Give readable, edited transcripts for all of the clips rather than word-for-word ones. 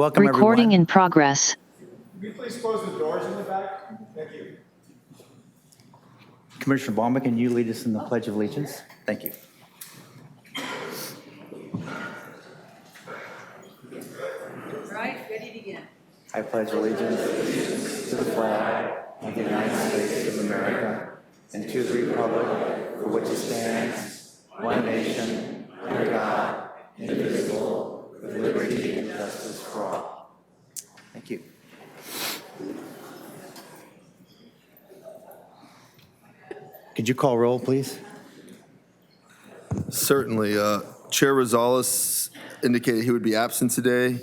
Welcome, Recording everyone. in progress. Can you please close the doors in the back? Thank you. Commissioner Balmer, can you lead us in the Pledge of Allegiance? Thank you. Right, ready to begin. I pledge allegiance to the flag of the United States of America and to the republic for which it stands, one nation, under God, indivisible, with liberty and justice for all. Thank you. Could you call roll, please? Certainly. Chair Rosales indicated he would be absent today.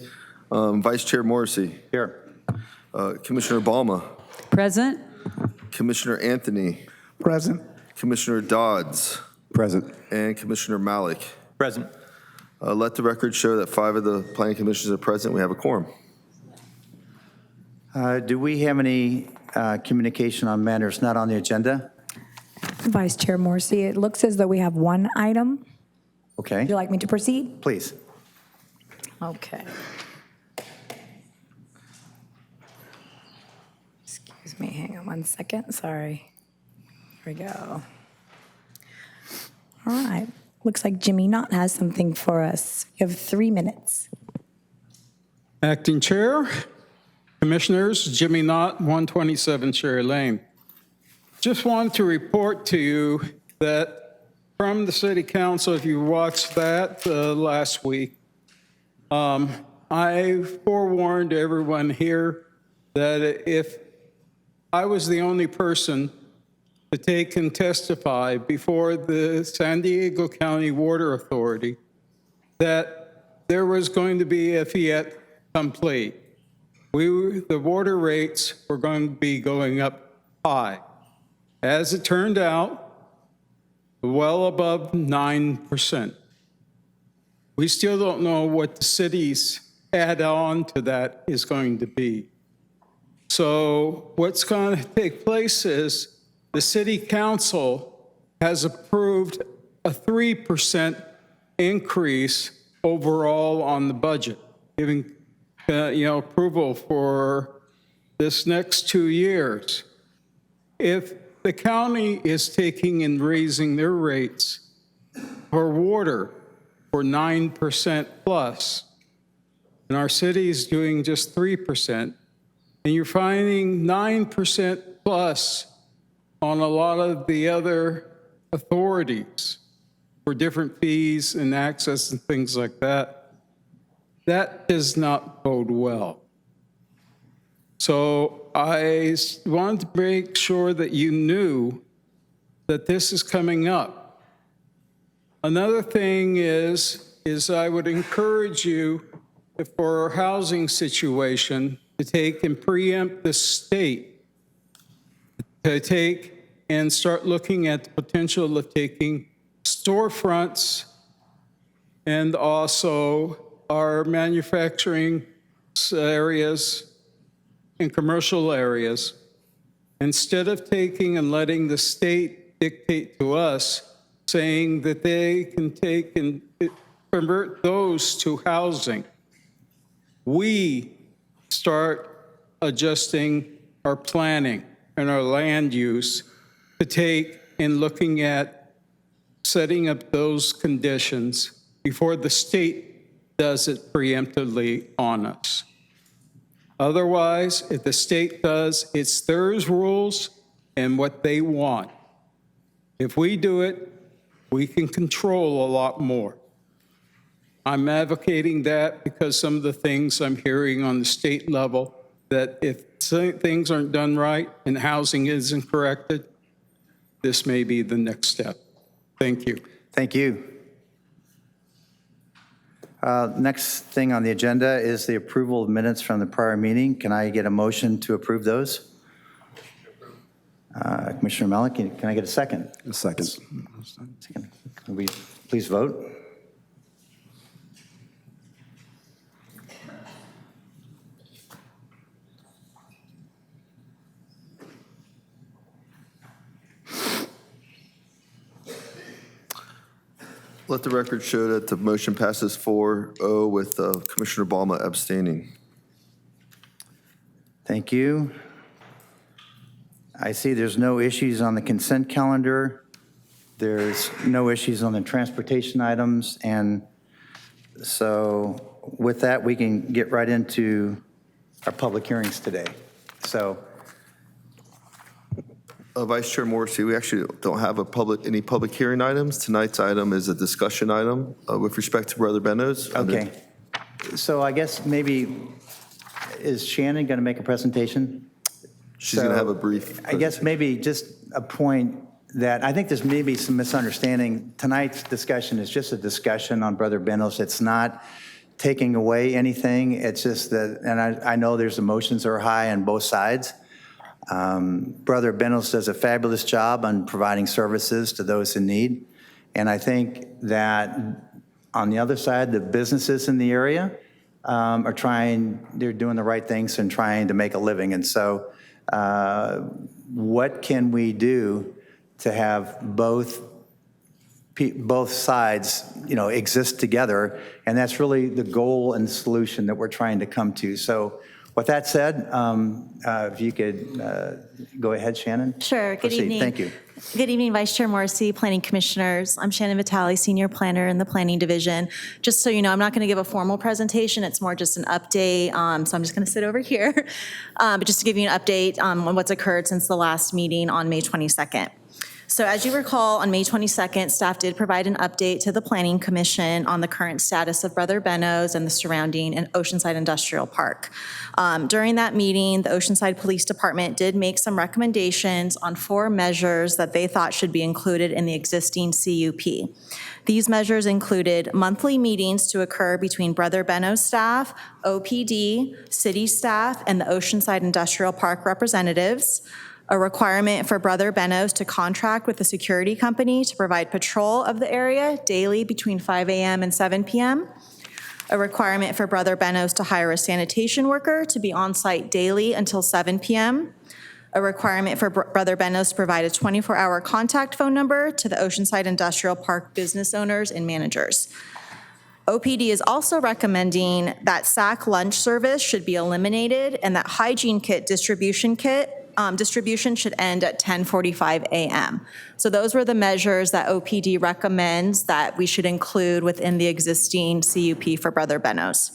Vice Chair Morrissey. Here. Commissioner Balma. Present. Commissioner Anthony. Present. Commissioner Dodds. Present. And Commissioner Malik. Present. Let the record show that 5 of the planning commissioners are present. We have a quorum. Do we have any communication on matters not on the agenda? Vice Chair Morrissey, it looks as though we have one item. Okay, Would you like me to proceed? please. Okay. Excuse me, hang on one second, sorry. Here we go. All right, looks like Jimmy Knott has something for us. You have 3 minutes. Acting Chair, Commissioners, Jimmy Knott, 127 Cherry Lane. Just wanted to report to you that from the City Council, if you watched that last week, I forewarned everyone here that if I was the only person to take and testify before the San Diego County Water Authority, that there was going to be a fiat complete. The water rates were going to be going up high. As it turned out, well above 9%. We still don't know what the city's add-on to that is going to be. So what's going to take place is the City Council has approved a 3% increase overall on the budget, giving approval for this next 2 years. If the county is taking and raising their rates for water for 9% plus, and our city is doing just 3%, and you're finding 9% plus on a lot of the other authorities for different fees and access and things like that, that does not bode well. So I wanted to make sure that you knew that this is coming up. Another thing is I would encourage you, for our housing situation, to take and preempt the state, to take and start looking at the potential of taking storefronts and also our manufacturing areas in commercial areas, instead of taking and letting the state dictate to us, saying that they can take and convert those to housing, we start adjusting our planning and our land use to take and looking at setting up those conditions before the state does it preemptively on us. Otherwise, if the state does, it's their rules and what they want. If we do it, we can control a lot more. I'm advocating that because some of the things I'm hearing on the state level, that if things aren't done right and housing isn't corrected, this may be the next step. Thank you. Thank you. Next thing on the agenda is the approval of minutes from the prior meeting. Can I get a motion to approve those? Commissioner Malik, can I get a second? A second. Second. Can we please vote? Let the record show that the motion passes 4-0 with Commissioner Balma abstaining. Thank you. I see there's no issues on the consent calendar. There's no issues on the transportation items. And so with that, we can get right into our public hearings today. So, Vice Chair Morrissey, we actually don't have any public hearing items. Tonight's item is a discussion item with respect to Brother Benos. okay. So I guess maybe, is Shannon going to make a presentation? She's going to have a brief. I guess maybe just a point that I think there's maybe some misunderstanding. Tonight's discussion is just a discussion on Brother Benos. It's not taking away anything. It's just that, and I know there's emotions that are high on both sides. Brother Benos does a fabulous job on providing services to those in need. And I think that on the other side, the businesses in the area they're doing the right things and trying to make a living. And so what can we do to have both sides, exist together? And that's really the goal and the solution that we're trying to come to. So with that said, if you could go ahead, Shannon. Sure. Good Proceed. evening. Thank you. Good evening, Vice Chair Morrissey, Planning Commissioners. I'm Shannon Vitale, Senior Planner in the Planning Division. Just so you know, I'm not going to give a formal presentation. It's more just an update. So I'm just going to sit over here. But just to give you an update on what's occurred since the last meeting on May 22nd. So as you recall, on May 22nd, staff did provide an update to the Planning Commission on the current status of Brother Benos and the surrounding and Oceanside Industrial Park. During that meeting, the Oceanside Police Department did make some recommendations on 4 measures that they thought should be included in the existing CUP. These measures included monthly meetings to occur between Brother Benos staff, OPD, city staff, and the Oceanside Industrial Park representatives, a requirement for Brother Benos to contract with a security company to provide patrol of the area daily between 5 a.m. and 7 p.m., a requirement for Brother Benos to hire a sanitation worker to be on site daily until 7 p.m., a requirement for Brother Benos to provide a 24-hour contact phone number to the Oceanside Industrial Park business owners and managers. OPD is also recommending that SAC lunch service should be eliminated and that hygiene kit distribution should end at 10:45 a.m. So those were the measures that OPD recommends that we should include within the existing CUP for Brother Benos.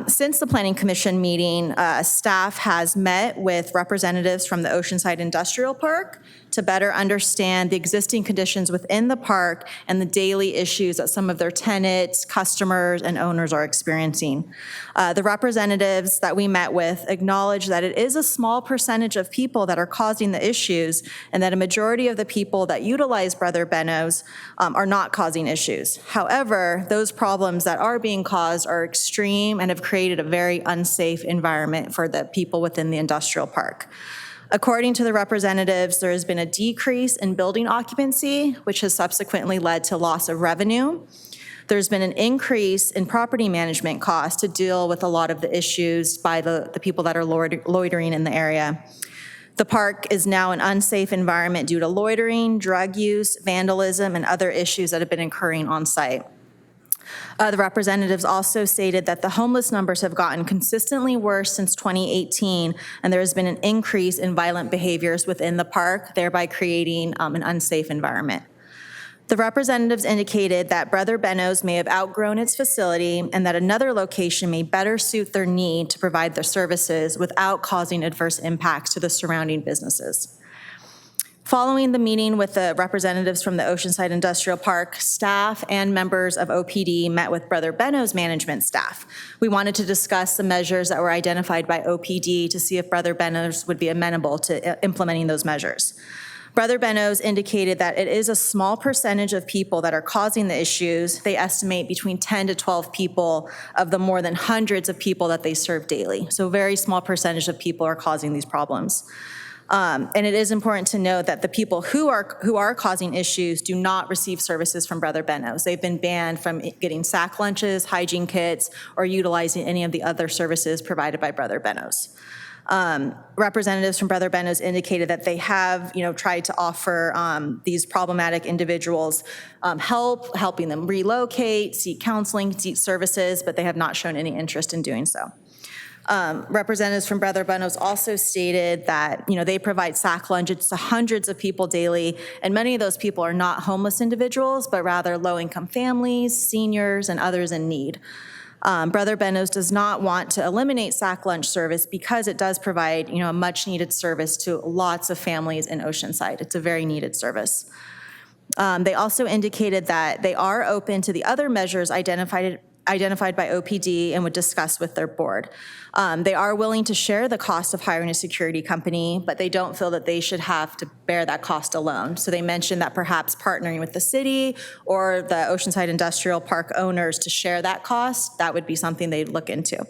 Since the Planning Commission meeting, staff has met with representatives from the Oceanside Industrial Park to better understand the existing conditions within the park and the daily issues that some of their tenants, customers, and owners are experiencing. The representatives that we met with acknowledge that it is a small percentage of people that are causing the issues and that a majority of the people that utilize Brother Benos are not causing issues. However, those problems that are being caused are extreme and have created a very unsafe environment for the people within the industrial park. According to the representatives, there has been a decrease in building occupancy, which has subsequently led to loss of revenue. There's been an increase in property management costs to deal with a lot of the issues by the people that are loitering in the area. The park is now an unsafe environment due to loitering, drug use, vandalism, and other issues that have been occurring on site. The representatives also stated that the homeless numbers have gotten consistently worse since 2018, and there has been an increase in violent behaviors within the park, thereby creating an unsafe environment. The representatives indicated that Brother Benos may have outgrown its facility and that another location may better suit their need to provide their services without causing adverse impacts to the surrounding businesses. Following the meeting with the representatives from the Oceanside Industrial Park, staff and members of OPD met with Brother Benos management staff. We wanted to discuss the measures that were identified by OPD to see if Brother Benos would be amenable to implementing those measures. Brother Benos indicated that it is a small percentage of people that are causing the issues. They estimate between 10 to 12 people of the more than hundreds of people that they serve daily. So a very small percentage of people are causing these problems. And it is important to note that the people who are causing issues do not receive services from Brother Benos. They've been banned from getting SAC lunches, hygiene kits, or utilizing any of the other services provided by Brother Benos. Representatives from Brother Benos indicated that they have, tried to offer these problematic individuals helping them relocate, seek counseling, seek services, but they have not shown any interest in doing so. Representatives from Brother Benos also stated that, they provide sack lunches to hundreds of people daily, and many of those people are not homeless individuals, but rather low-income families, seniors, and others in need. Brother Benos does not want to eliminate sack lunch service because it does provide, a much-needed service to lots of families in Oceanside. It's a very needed service. They also indicated that they are open to the other measures identified by OPD and would discuss with their board. They are willing to share the cost of hiring a security company, but they don't feel that they should have to bear that cost alone. So they mentioned that perhaps partnering with the city or the Oceanside Industrial Park owners to share that cost, that would be something they'd look into.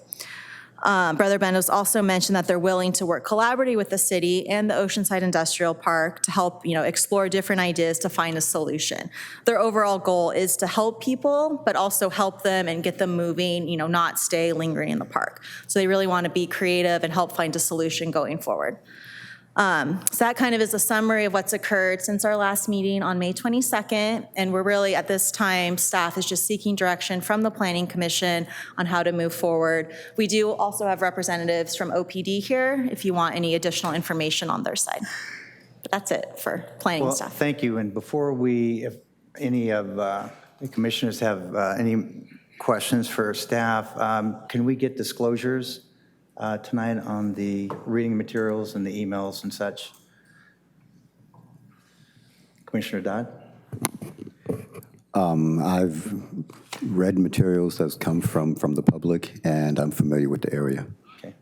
Brother Benos also mentioned that they're willing to work collaboratively with the city and the Oceanside Industrial Park to help, explore different ideas to find a solution. Their overall goal is to help people, but also help them and get them moving, not stay lingering in the park. So they really want to be creative and help find a solution going forward. So that kind of is a summary of what's occurred since our last meeting on May 22nd. And we're really, at this time, staff is just seeking direction from the Planning Commission on how to move forward. We do also have representatives from OPD here if you want any additional information on their side. But that's it for planning Well, stuff. thank you. And before if any of the commissioners have any questions for staff, can we get disclosures tonight on the reading materials and the emails and such? Commissioner Dodd? I've read materials that's come from the public, and I'm familiar with the area. Okay.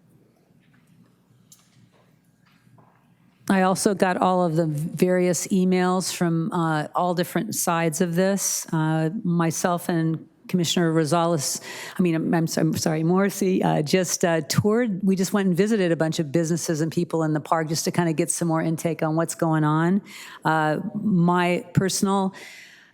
I also got all of the various emails from all different sides of this. Myself and Commissioner Rosales, I'm sorry, Morrissey, we just went and visited a bunch of businesses and people in the park just to kind of get some more intake on what's going on. My personal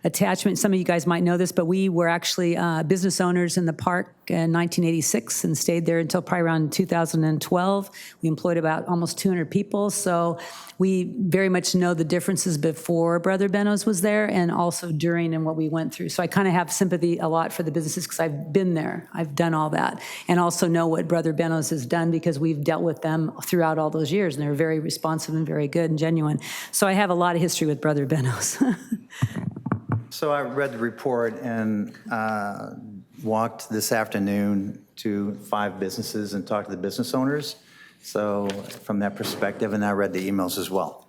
attachment, some of you guys might know this, but we were actually business owners in the park in 1986 and stayed there until probably around 2012. We employed about almost 200 people, so we very much know the differences before Brother Benos was there and also during and what we went through. So I kind of have sympathy a lot for the businesses because I've been there. I've done all that and also know what Brother Benos has done because we've dealt with them throughout all those years, and they're very responsive and very good and genuine. So I have a lot of history with Brother Benos. So I read the report and walked this afternoon to 5 businesses and talked to the business owners. So from that perspective, and I read the emails as well.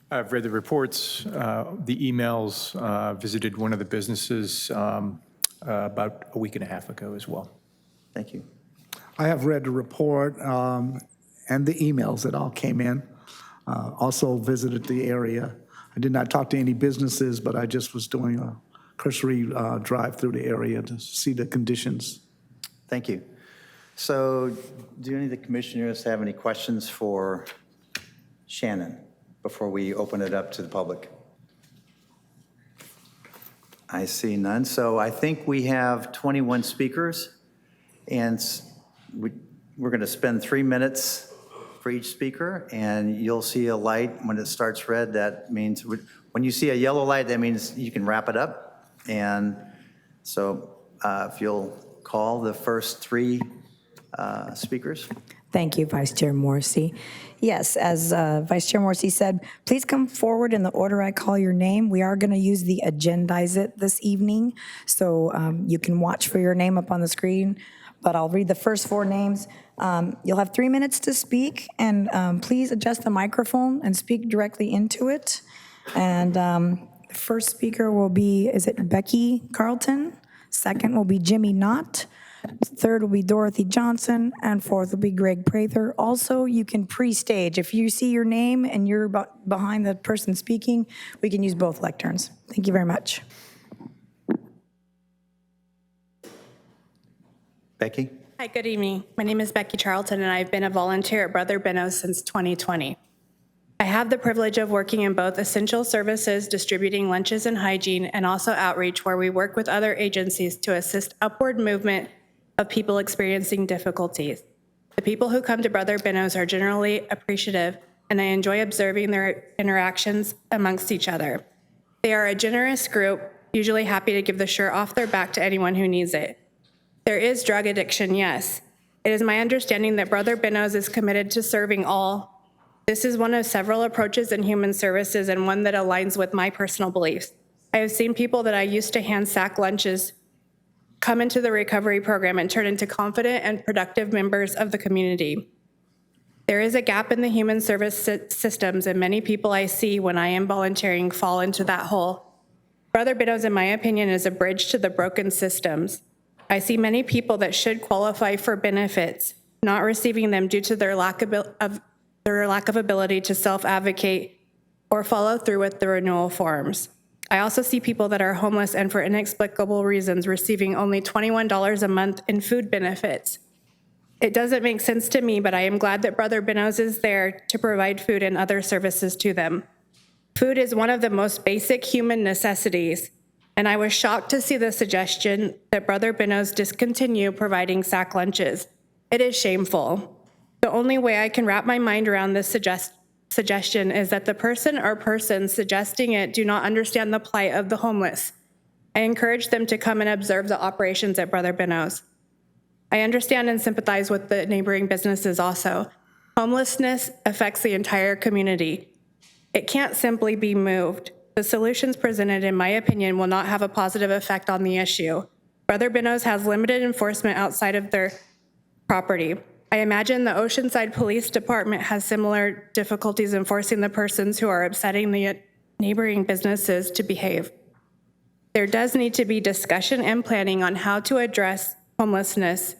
I've read the reports, the emails, visited one of the businesses about a week and a half ago as well. Thank you. I have read the report and the emails that all came in. Also visited the area. I did not talk to any businesses, but I just was doing a cursory drive through the area to see the conditions. Thank you. So do any of the commissioners have any questions for Shannon before we open it up to the public? I see none. So I think we have 21 speakers, and we're going to spend 3 minutes for each speaker, and you'll see a light when it starts red. That means when you see a yellow light, that means you can wrap it up. And so if you'll call the first 3 speakers. Thank you, Vice Chair Morrissey. Yes, as Vice Chair Morrissey said, please come forward in the order I call your name. We are going to use the Agendize It this evening, so you can watch for your name up on the screen, but I'll read the first 4 names. You'll have 3 minutes to speak, and please adjust the microphone and speak directly into it. And the first speaker will be, is it Becky Charlton? Second will be Jimmy Knott. Third will be Dorothy Johnson, and fourth will be Greg Prather. Also, you can pre-stage. If you see your name and you're behind the person speaking, we can use both lecterns. Thank you very much. Becky? Hi, good evening. My name is Becky Charlton, and I've been a volunteer at Brother Benos since 2020. I have the privilege of working in both essential services, distributing lunches and hygiene, and also outreach, where we work with other agencies to assist upward movement of people experiencing difficulties. The people who come to Brother Benos are generally appreciative, and I enjoy observing their interactions amongst each other. They are a generous group, usually happy to give the shirt off their back to anyone who needs it. There is drug addiction, yes. It is my understanding that Brother Benos is committed to serving all. This is one of several approaches in human services and one that aligns with my personal beliefs. I have seen people that I used to hand sack lunches come into the recovery program and turn into confident and productive members of the community. There is a gap in the human service systems, and many people I see when I am volunteering fall into that hole. Brother Meadows, in my opinion, is a bridge to the broken systems. I see many people that should qualify for benefits, not receiving them due to their lack of ability to self-advocate or follow through with the renewal forms. I also see people that are homeless and for inexplicable reasons receiving only $21 a month in food benefits. It doesn't make sense to me, but I am glad that Brother Benos is there to provide food and other services to them. Food is one of the most basic human necessities, and I was shocked to see the suggestion that Brother Benos discontinue providing sack lunches. It is shameful. The only way I can wrap my mind around this suggestion is that the person or persons suggesting it do not understand the plight of the homeless. I encourage them to come and observe the operations at Brother Benos. I understand and sympathize with the neighboring businesses also. Homelessness affects the entire community. It can't simply be moved. The solutions presented, in my opinion, will not have a positive effect on the issue. Brother Benos has limited enforcement outside of their property. I imagine the Oceanside Police Department has similar difficulties enforcing the persons who are upsetting the neighboring businesses to behave. There does need to be discussion and planning on how to address homelessness,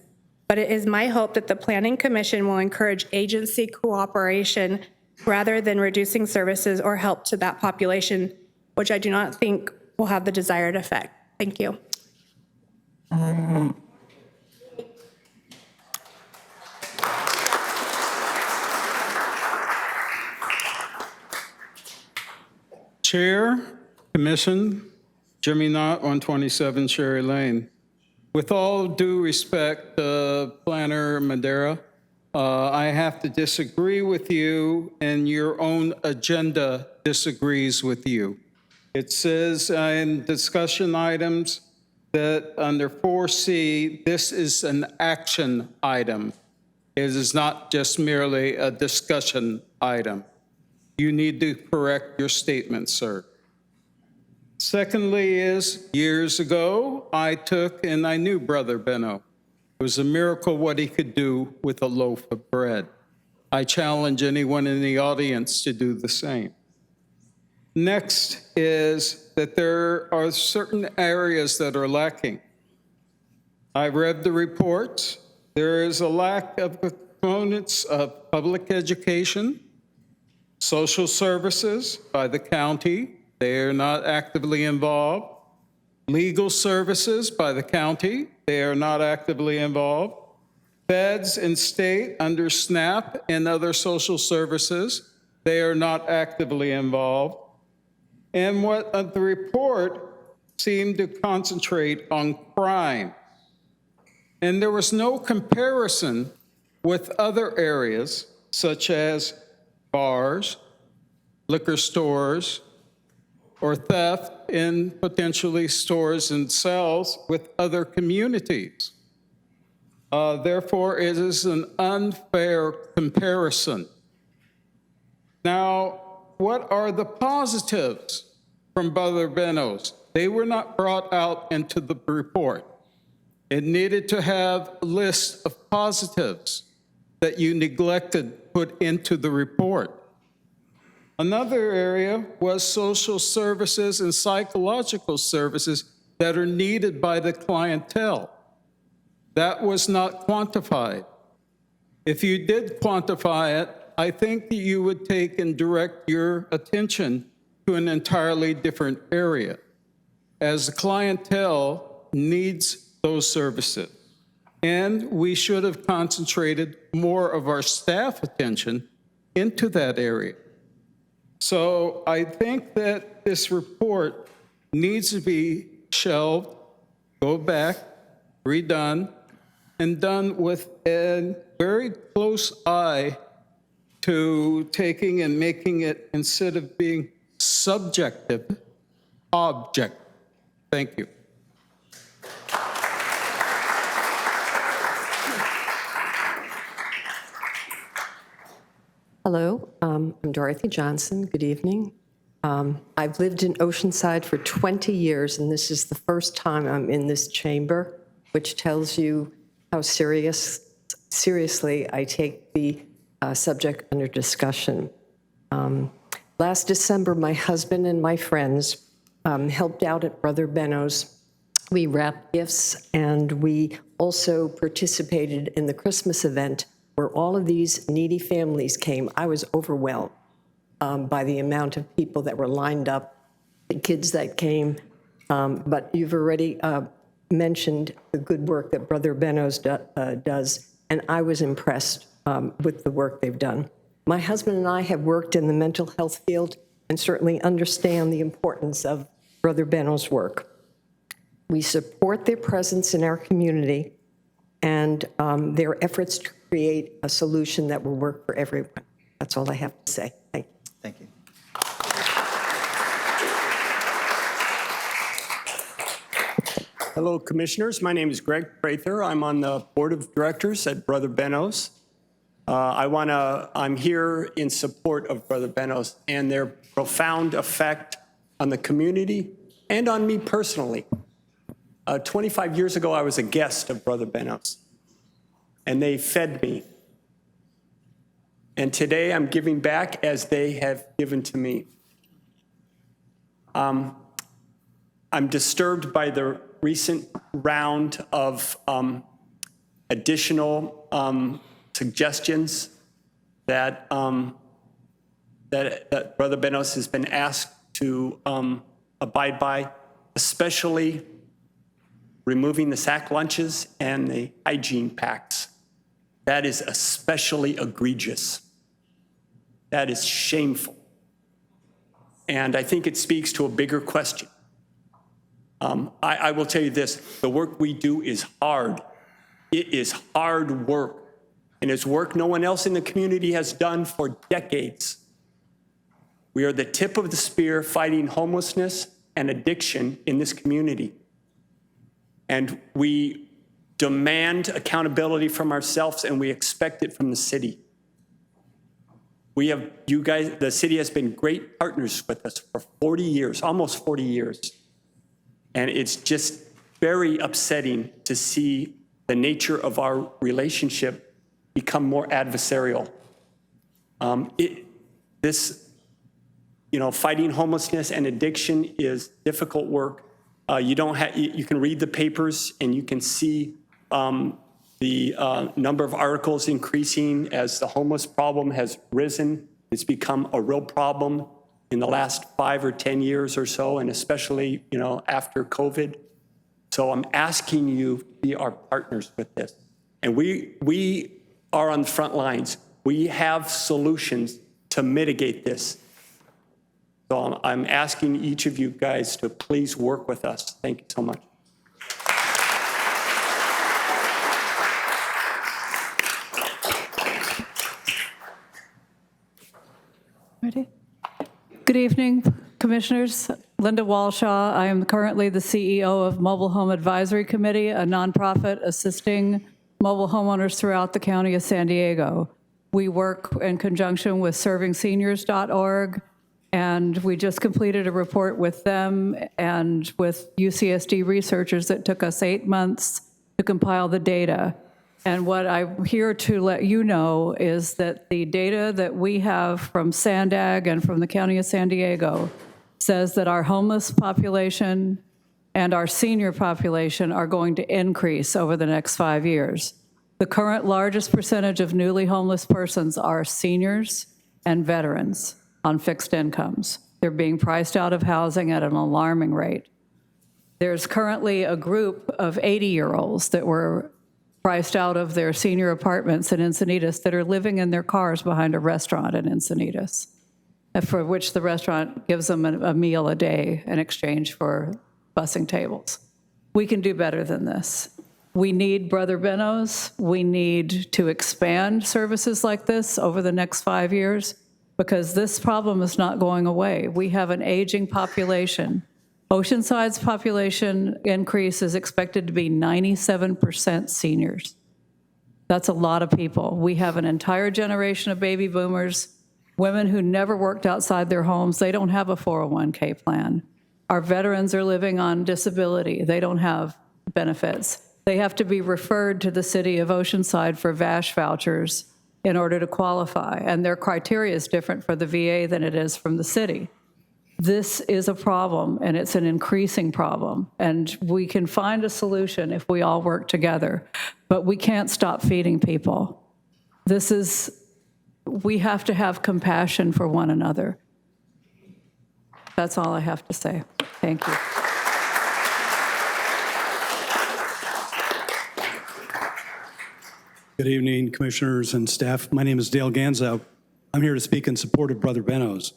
but it is my hope that the Planning Commission will encourage agency cooperation rather than reducing services or help to that population, which I do not think will have the desired effect. Thank you. Chair, Commission, Jimmy Knott, 127 Sherry Lane. With all due respect, Planner Madera, I have to disagree with you, and your own agenda disagrees with you. It says in discussion items that under 4C, this is an action item. It is not just merely a discussion item. You need to correct your statement, sir. Secondly is, years ago, I took and I knew Brother Benos. It was a miracle what he could do with a loaf of bread. I challenge anyone in the audience to do the same. Next is that there are certain areas that are lacking. I read the reports. There is a lack of components of public education, social services by the county. They are not actively involved. Legal services by the county. They are not actively involved. Feds and state under SNAP and other social services. They are not actively involved. And what the report seemed to concentrate on crime. And there was no comparison with other areas such as bars, liquor stores, or theft in potentially stores and cells with other communities. Therefore, it is an unfair comparison. Now, what are the positives from Brother Benos? They were not brought out into the report. It needed to have a list of positives that you neglected put into the report. Another area was social services and psychological services that are needed by the clientele. That was not quantified. If you did quantify it, I think that you would take and direct your attention to an entirely different area, as the clientele needs those services. And we should have concentrated more of our staff attention into that area. So I think that this report needs to be shelved, go back, redone, and done with a very close eye to taking and making it, instead of being subjective, objective. Thank you. Hello, I'm Dorothy Johnson. Good evening. I've lived in Oceanside for 20 years, and this is the first time I'm in this chamber, which tells you how seriously I take the subject under discussion. Last December, my husband and my friends helped out at Brother Benos. We wrapped gifts, and we also participated in the Christmas event where all of these needy families came. I was overwhelmed by the amount of people that were lined up, the kids that came. But you've already mentioned the good work that Brother Benos does, and I was impressed with the work they've done. My husband and I have worked in the mental health field and certainly understand the importance of Brother Benos' work. We support their presence in our community and their efforts to create a solution that will work for everyone. That's all I have to say. Thank you. Thank you. Hello, Commissioners. My name is Greg Prather. I'm on the Board of Directors at Brother Benos. I'm here in support of Brother Benos and their profound effect on the community and on me personally. 25 years ago, I was a guest of Brother Benos, and they fed me. And today, I'm giving back as they have given to me. I'm disturbed by the recent round of additional suggestions that Brother Benos has been asked to abide by, especially removing the sack lunches and the hygiene packs. That is especially egregious. That is shameful. And I think it speaks to a bigger question. I will tell you this, the work we do is hard. It is hard work. And it's work no one else in the community has done for decades. We are the tip of the spear fighting homelessness and addiction in this community. And we demand accountability from ourselves, and we expect it from the city. You guys, the city has been great partners with us for 40 years, almost 40 years. And it's just very upsetting to see the nature of our relationship become more adversarial. Fighting homelessness and addiction is difficult work. You can read the papers and you can see the number of articles increasing as the homeless problem has risen. It's become a real problem in the last 5 or 10 years or so, and especially after COVID. So I'm asking you to be our partners with this. And we are on the front lines. We have solutions to mitigate this. So I'm asking each of you guys to please work with us. Thank you so much. Ready? Good evening, Commissioners. Linda Walshaw. I am currently the CEO of Mobile Home Advisory Committee, a nonprofit assisting mobile homeowners throughout the county of San Diego. We work in conjunction with servingseniors.org, and we just completed a report with them and with UCSD researchers that took us 8 months to compile the data. And what I'm here to let you know is that the data that we have from SANDAG and from the County of San Diego says that our homeless population and our senior population are going to increase over the next 5 years. The current largest percentage of newly homeless persons are seniors and veterans on fixed incomes. They're being priced out of housing at an alarming rate. There's currently a group of 80-year-olds that were priced out of their senior apartments in Encinitas that are living in their cars behind a restaurant in Encinitas, for which the restaurant gives them a meal a day in exchange for busing tables. We can do better than this. We need Brother Benos. We need to expand services like this over the next 5 years because this problem is not going away. We have an aging population. Oceanside's population increase is expected to be 97% seniors. That's a lot of people. We have an entire generation of baby boomers Women who never worked outside their homes, they don't have a 401k plan. Our veterans are living on disability. They don't have benefits. They have to be referred to the city of Oceanside for VASH vouchers in order to qualify, and their criteria is different for the VA than it is from the city. This is a problem, and it's an increasing problem, and we can find a solution if we all work together, but we can't stop feeding people. We have to have compassion for one another. That's all I have to say. Thank you. Good evening, commissioners and staff. My name is Dale Ganzow. I'm here to speak in support of Brother Benos.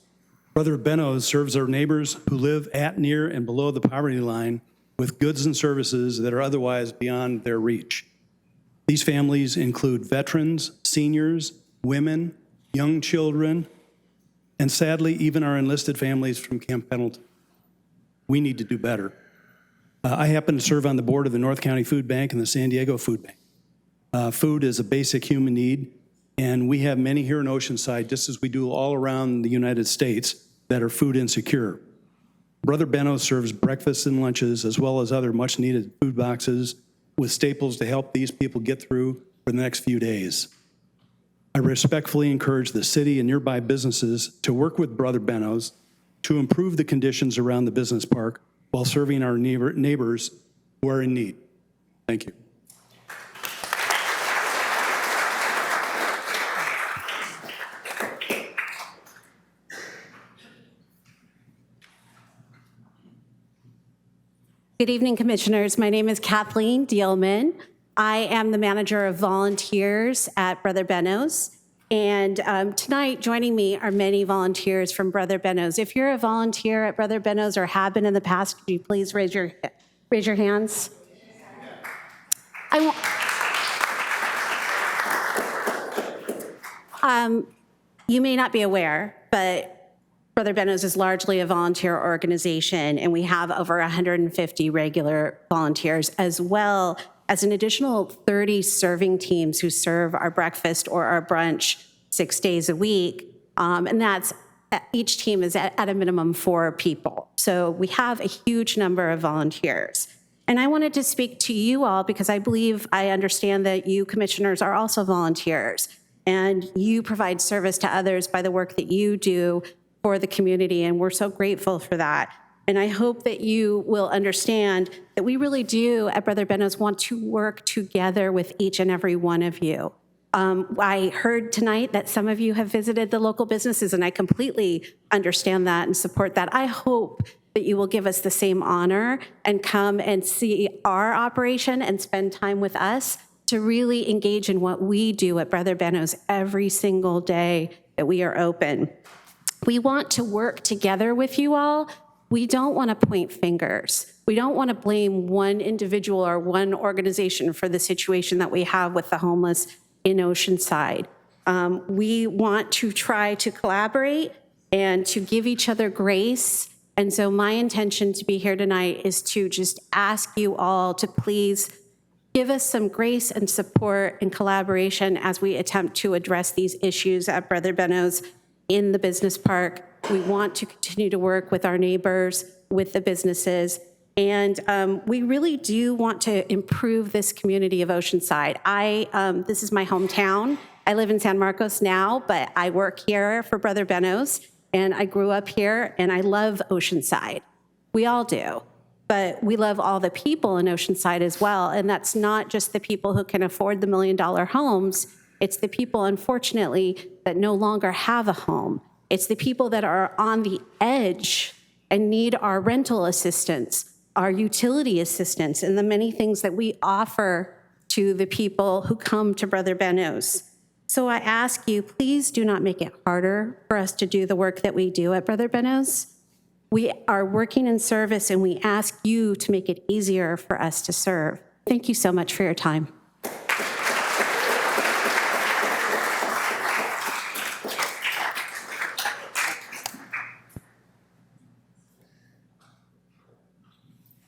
Brother Benos serves our neighbors who live at, near, and below the poverty line with goods and services that are otherwise beyond their reach. These families include veterans, seniors, women, young children, and sadly, even our enlisted families from Camp Pendleton. We need to do better. I happen to serve on the board of the North County Food Bank and the San Diego Food Bank. Food is a basic human need, and we have many here in Oceanside, just as we do all around the United States, that are food insecure. Brother Benos serves breakfasts and lunches, as well as other much-needed food boxes with staples to help these people get through for the next few days. I respectfully encourage the city and nearby businesses to work with Brother Benos to improve the conditions around the business park while serving our neighbors who are in need. Thank you. Good evening, commissioners. My name is Kathleen Diehlman. I am the manager of volunteers at Brother Benos. And tonight, joining me are many volunteers from Brother Benos. If you're a volunteer at Brother Benos or have been in the past, could you please raise your hands? You may not be aware, but Brother Benos is largely a volunteer organization, and we have over 150 regular volunteers, as well as an additional 30 serving teams who serve our breakfast or our brunch 6 days a week. And that's, each team is at a minimum 4 people. So we have a huge number of volunteers. And I wanted to speak to you all because I understand that you commissioners are also volunteers, and you provide service to others by the work that you do for the community, and we're so grateful for that. And I hope that you will understand that we really do at Brother Benos want to work together with each and every one of you. I heard tonight that some of you have visited the local businesses, and I completely understand that and support that. I hope that you will give us the same honor and come and see our operation and spend time with us to really engage in what we do at Brother Benos every single day that we are open. We want to work together with you all. We don't want to point fingers. We don't want to blame one individual or one organization for the situation that we have with the homeless in Oceanside. We want to try to collaborate and to give each other grace. And so my intention to be here tonight is to just ask you all to please give us some grace and support and collaboration as we attempt to address these issues at Brother Benos in the business park. We want to continue to work with our neighbors, with the businesses, and we really do want to improve this community of Oceanside. This is my hometown. I live in San Marcos now, but I work here for Brother Benos, and I grew up here, and I love Oceanside. We all do, but we love all the people in Oceanside as well, and that's not just the people who can afford the $1 million homes. It's the people, unfortunately, that no longer have a home. It's the people that are on the edge and need our rental assistance, our utility assistance, and the many things that we offer to the people who come to Brother Benos. So I ask you, please do not make it harder for us to do the work that we do at Brother Benos. We are working in service, and we ask you to make it easier for us to serve. Thank you so much for your time.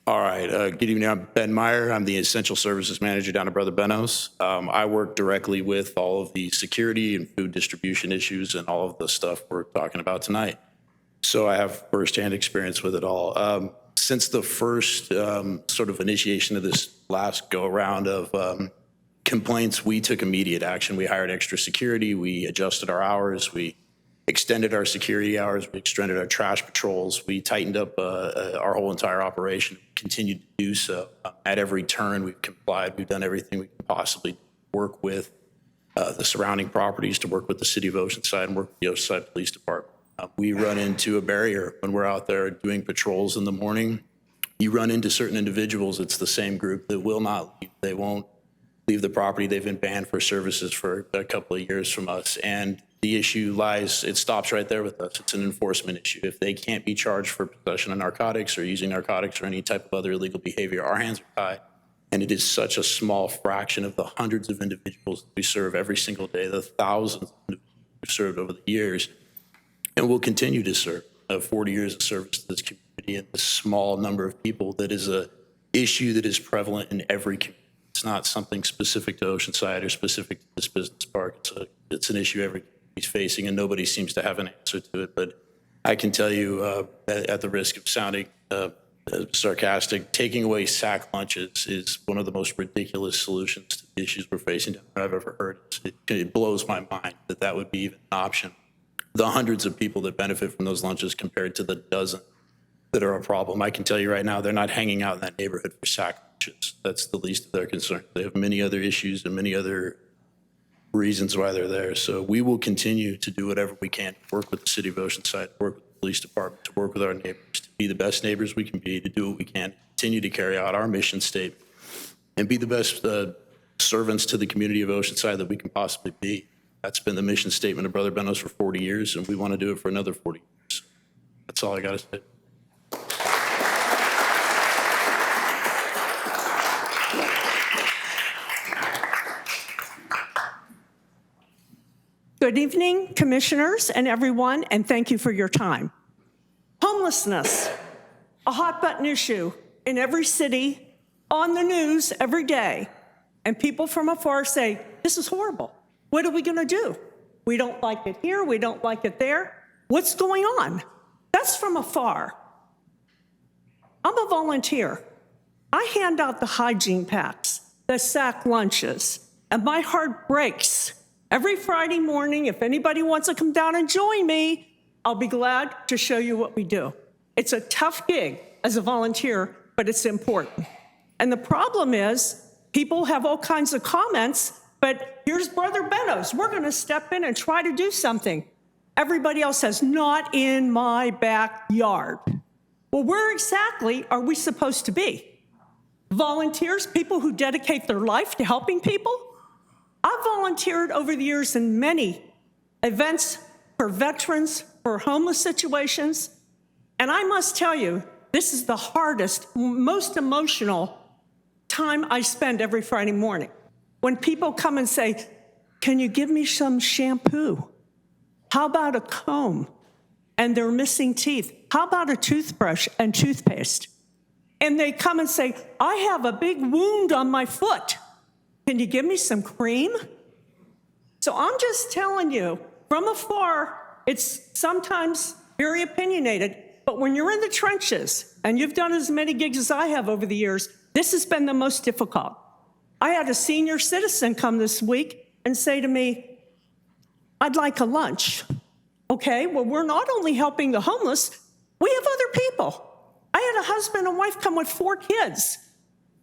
All right. right. Good evening. I'm Ben Meyer. I'm the Essential Services Manager down at Brother Benos. I work directly with all of the security and food distribution issues and all of the stuff we're talking about tonight. So I have firsthand experience with it all. Since the first sort of initiation of this last go-around of complaints, we took immediate action. We hired extra security. We adjusted our hours. We extended our security hours. We extended our trash patrols. We tightened up our whole entire operation. Continued to do so. At every turn, we've complied. We've done everything we can possibly work with the surrounding properties, to work with the city of Oceanside and work with the Oceanside Police Department. We run into a barrier when we're out there doing patrols in the morning. You run into certain individuals. It's the same group that will not leave. They won't leave the property. They've been banned for services for a couple of years from us. And the issue lies, it stops right there with us. It's an enforcement issue. If they can't be charged for possession of narcotics or using narcotics or any type of other illegal behavior, our hands are tied. And it is such a small fraction of the hundreds of individuals that we serve every single day, the thousands of individuals we've served over the years, and we'll continue to serve. 40 years of service to this community and the small number of people, that is a issue that is prevalent in every community. It's not something specific to Oceanside or specific to this business park. It's an issue every he's facing, and nobody seems to have an answer to it. But I can tell you, at the risk of sounding sarcastic, taking away sack lunches is one of the most ridiculous solutions to the issues we're facing that I've ever heard. It blows my mind that that would be even an option. The hundreds of people that benefit from those lunches compared to the dozen that are a problem. I can tell you right now, they're not hanging out in that neighborhood for sack lunches. That's the least of their concern. They have many other issues and many other reasons why they're there. So we will continue to do whatever we can to work with the city of Oceanside, to work with the police department, to work with our neighbors, to be the best neighbors we can be, to do what we can, continue to carry out our mission statement, and be the best servants to the community of Oceanside that we can possibly be. That's been the mission statement of Brother Benos for 40 years, and we want to do it for another 40 years. That's all I got to say. Good evening, commissioners and everyone, and thank you for your time. Homelessness, a hot button issue in every city, on the news every day, and people from afar say, this is horrible. What are we going to do? We don't like it here. We don't like it there. What's going on? That's from afar. I'm a volunteer. I hand out the hygiene packs, the sack lunches, and my heart breaks. Every Friday morning, if anybody wants to come down and join me, I'll be glad to show you what we do. It's a tough gig as a volunteer, but it's important. And the problem is, people have all kinds of comments, but here's Brother Benos. We're going to step in and try to do something. Everybody else says, not in my backyard. Well, where exactly are we supposed to be? Volunteers, people who dedicate their life to helping people? I've volunteered over the years in many events for veterans, for homeless situations, and I must tell you, this is the hardest, most emotional time I spend every Friday morning. When people come and say, can you give me some shampoo? How about a comb? And they're missing teeth. How about a toothbrush and toothpaste? And they come and say, I have a big wound on my foot. Can you give me some cream? So I'm just telling you, from afar, it's sometimes very opinionated, but when you're in the trenches, and you've done as many gigs as I have over the years, this has been the most difficult. I had a senior citizen come this week and say to me, I'd like a lunch. Okay, well, we're not only helping the homeless, we have other people. I had a husband and wife come with 4 kids.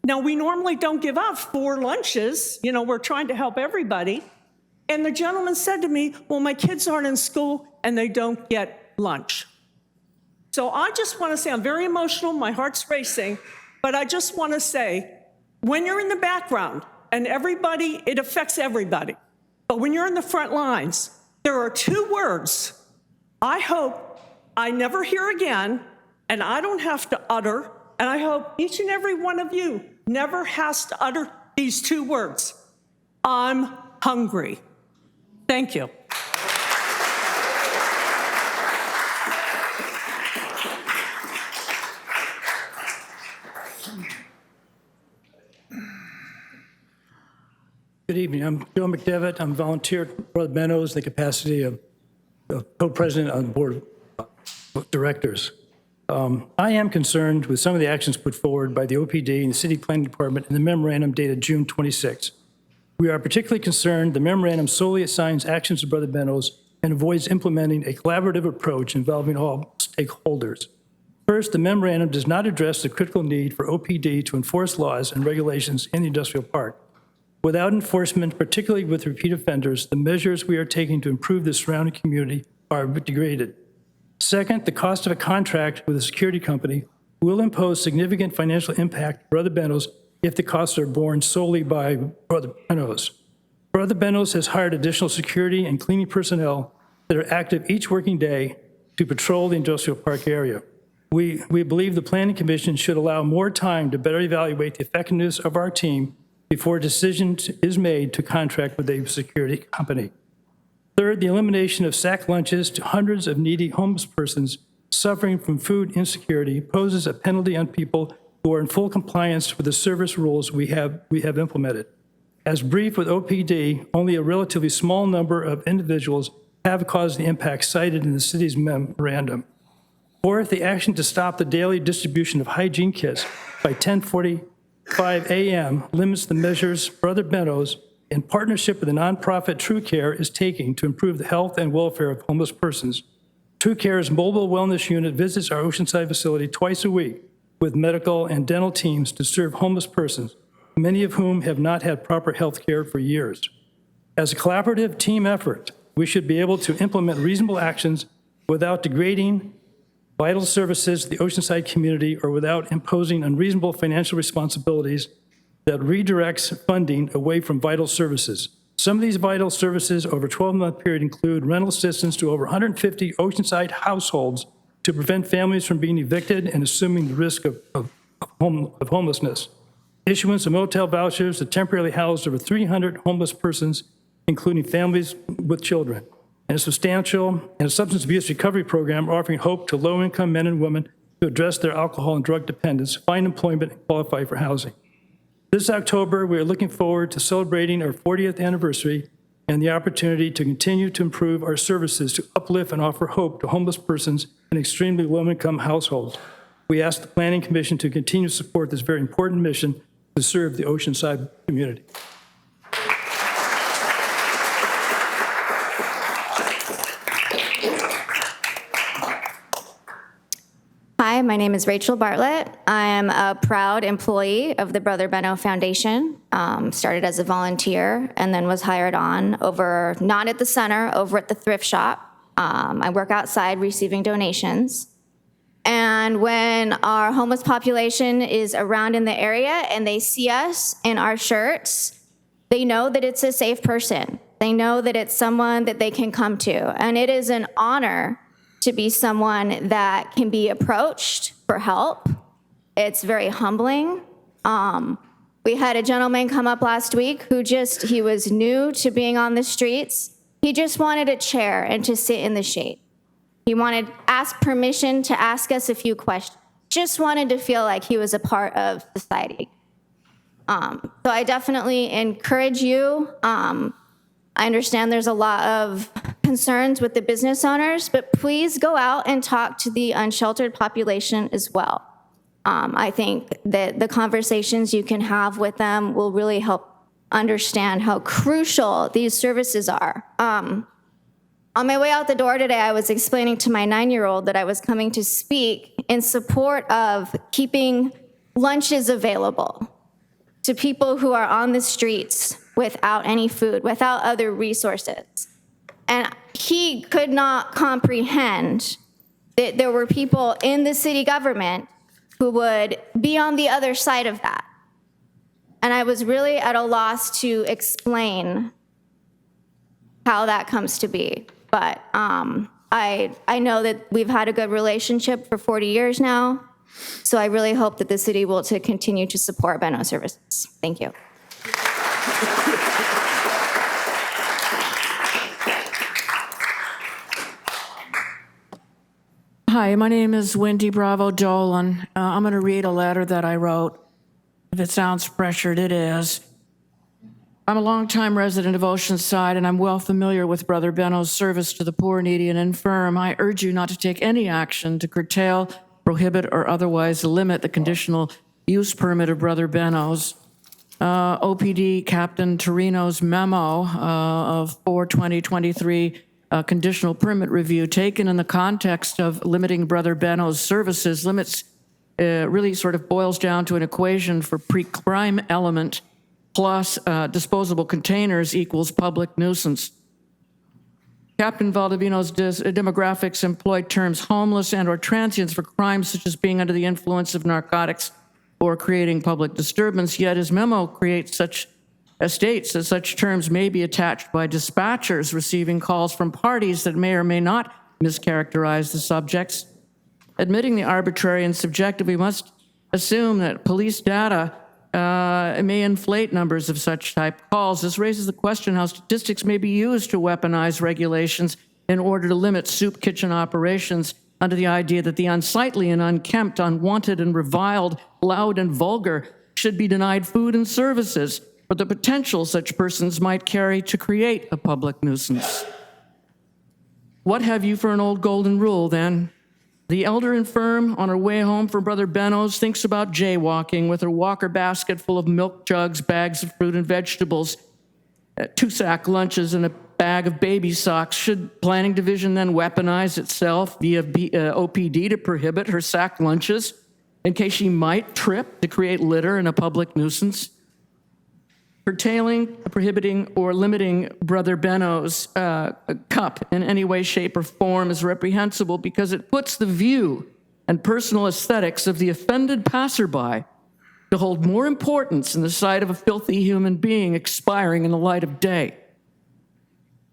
Now, we normally don't give out 4 lunches. You know, we're trying to help everybody. And the gentleman said to me, well, my kids aren't in school and they don't get lunch. So I just want to say, I'm very emotional, my heart's racing, but I just want to say, when you're in the background, and everybody, it affects everybody, but when you're in the front lines, there are 2 words I hope I never hear again, and I don't have to utter, and I hope each and every one of you never has to utter these 2 words. I'm hungry. Thank you. Good evening. I'm Joe McDevitt. I'm volunteer at Brother Benos in the capacity of co-president on the board of directors. I am concerned with some of the actions put forward by the OPD and the City Planning Department in the memorandum dated June 26. We are particularly concerned the memorandum solely assigns actions to Brother Benos and avoids implementing a collaborative approach involving all stakeholders. First, the memorandum does not address the critical need for OPD to enforce laws and regulations in the industrial park. Without enforcement, particularly with repeat offenders, the measures we are taking to improve the surrounding community are degraded. Second, the cost of a contract with a security company will impose significant financial impact to Brother Benos if the costs are borne solely by Brother Benos. Brother Benos has hired additional security and cleaning personnel that are active each working day to patrol the industrial park area. We believe the Planning Commission should allow more time to better evaluate the effectiveness of our team before a decision is made to contract with a security company. Third, the elimination of sack lunches to hundreds of needy homeless persons suffering from food insecurity poses a penalty on people who are in full compliance with the service rules we have implemented. As briefed with OPD, only a relatively small number of individuals have caused the impact cited in the city's memorandum. Fourth, the action to stop the daily distribution of hygiene kits by 10:45 a.m. limits the measures Brother Benos, in partnership with the nonprofit True Care, is taking to improve the health and welfare of homeless persons. True Care's mobile wellness unit visits our Oceanside facility twice a week with medical and dental teams to serve homeless persons, many of whom have not had proper health care for years. As a collaborative team effort, we should be able to implement reasonable actions without degrading vital services to the Oceanside community or without imposing unreasonable financial responsibilities that redirects funding away from vital services. Some of these vital services over a 12-month period include rental assistance to over 150 Oceanside households to prevent families from being evicted and assuming the risk of homelessness. Issuance of motel vouchers that temporarily housed over 300 homeless persons, including families with children, and a substance abuse recovery program offering hope to low-income men and women to address their alcohol and drug dependence, find employment, and qualify for housing. This October, we are looking forward to celebrating our 40th anniversary and the opportunity to continue to improve our services to uplift and offer hope to homeless persons in extremely low-income households. We ask the Planning Commission to continue to support this very important mission to serve the Oceanside community. Hi, my name is Rachel Bartlett. I am a proud employee of the Brother Benos Foundation. Started as a volunteer and then was hired on over, not at the center, over at the thrift shop. I work outside receiving donations. And when our homeless population is around in the area and they see us in our shirts, they know that it's a safe person. They know that it's someone that they can come to. And it is an honor to be someone that can be approached for help. It's very humbling. We had a gentleman come up last week who he was new to being on the streets. He just wanted a chair and to sit in the shade. He asked permission to ask us a few questions. Just wanted to feel like he was a part of society. So I definitely encourage you. I understand there's a lot of concerns with the business owners, but please go out and talk to the unsheltered population as well. I think that the conversations you can have with them will really help understand how crucial these services are. On my way out the door today, I was explaining to my 9-year-old that I was coming to speak in support of keeping lunches available to people who are on the streets without any food, without other resources. And he could not comprehend that there were people in the city government who would be on the other side of that. And I was really at a loss to explain how that comes to be. But I know that we've had a good relationship for 40 years now. So I really hope that the city will continue to support Benos services. Thank you. Hi, my name is Wendy Bravo Dolan. I'm going to read a letter that I wrote. If it sounds pressured, it is. I'm a longtime resident of Oceanside, and I'm well familiar with Brother Benos' service to the poor, needy, and infirm. I urge you not to take any action to curtail, prohibit, or otherwise limit the conditional use permit of Brother Benos. OPD Captain Torino's memo of 4/2023 conditional permit review, taken in the context of limiting Brother Benos' services, really sort of boils down to an equation for pre-crime element plus disposable containers equals public nuisance. Captain Valdivino's demographics employed terms homeless and or transients for crimes such as being under the influence of narcotics or creating public disturbance, yet his memo states that such terms may be attached by dispatchers receiving calls from parties that may or may not mischaracterize the subjects. Admitting the arbitrary and subjective, we must assume that police data may inflate numbers of such type calls. This raises the question how statistics may be used to weaponize regulations in order to limit soup kitchen operations under the idea that the unsightly and unkempt, unwanted and reviled, loud and vulgar should be denied food and services for the potential such persons might carry to create a public nuisance. What have you for an old golden rule, then? The elder infirm on her way home from Brother Benos thinks about jaywalking with her walker basket full of milk jugs, bags of fruit and vegetables, 2 sack lunches, and a bag of baby socks. Should Planning Division then weaponize itself via OPD to prohibit her sack lunches in case she might trip to create litter and a public nuisance? Curtailing, prohibiting, or limiting Brother Benos' cup in any way, shape, or form is reprehensible because it puts the view and personal aesthetics of the offended passerby to hold more importance in the sight of a filthy human being expiring in the light of day.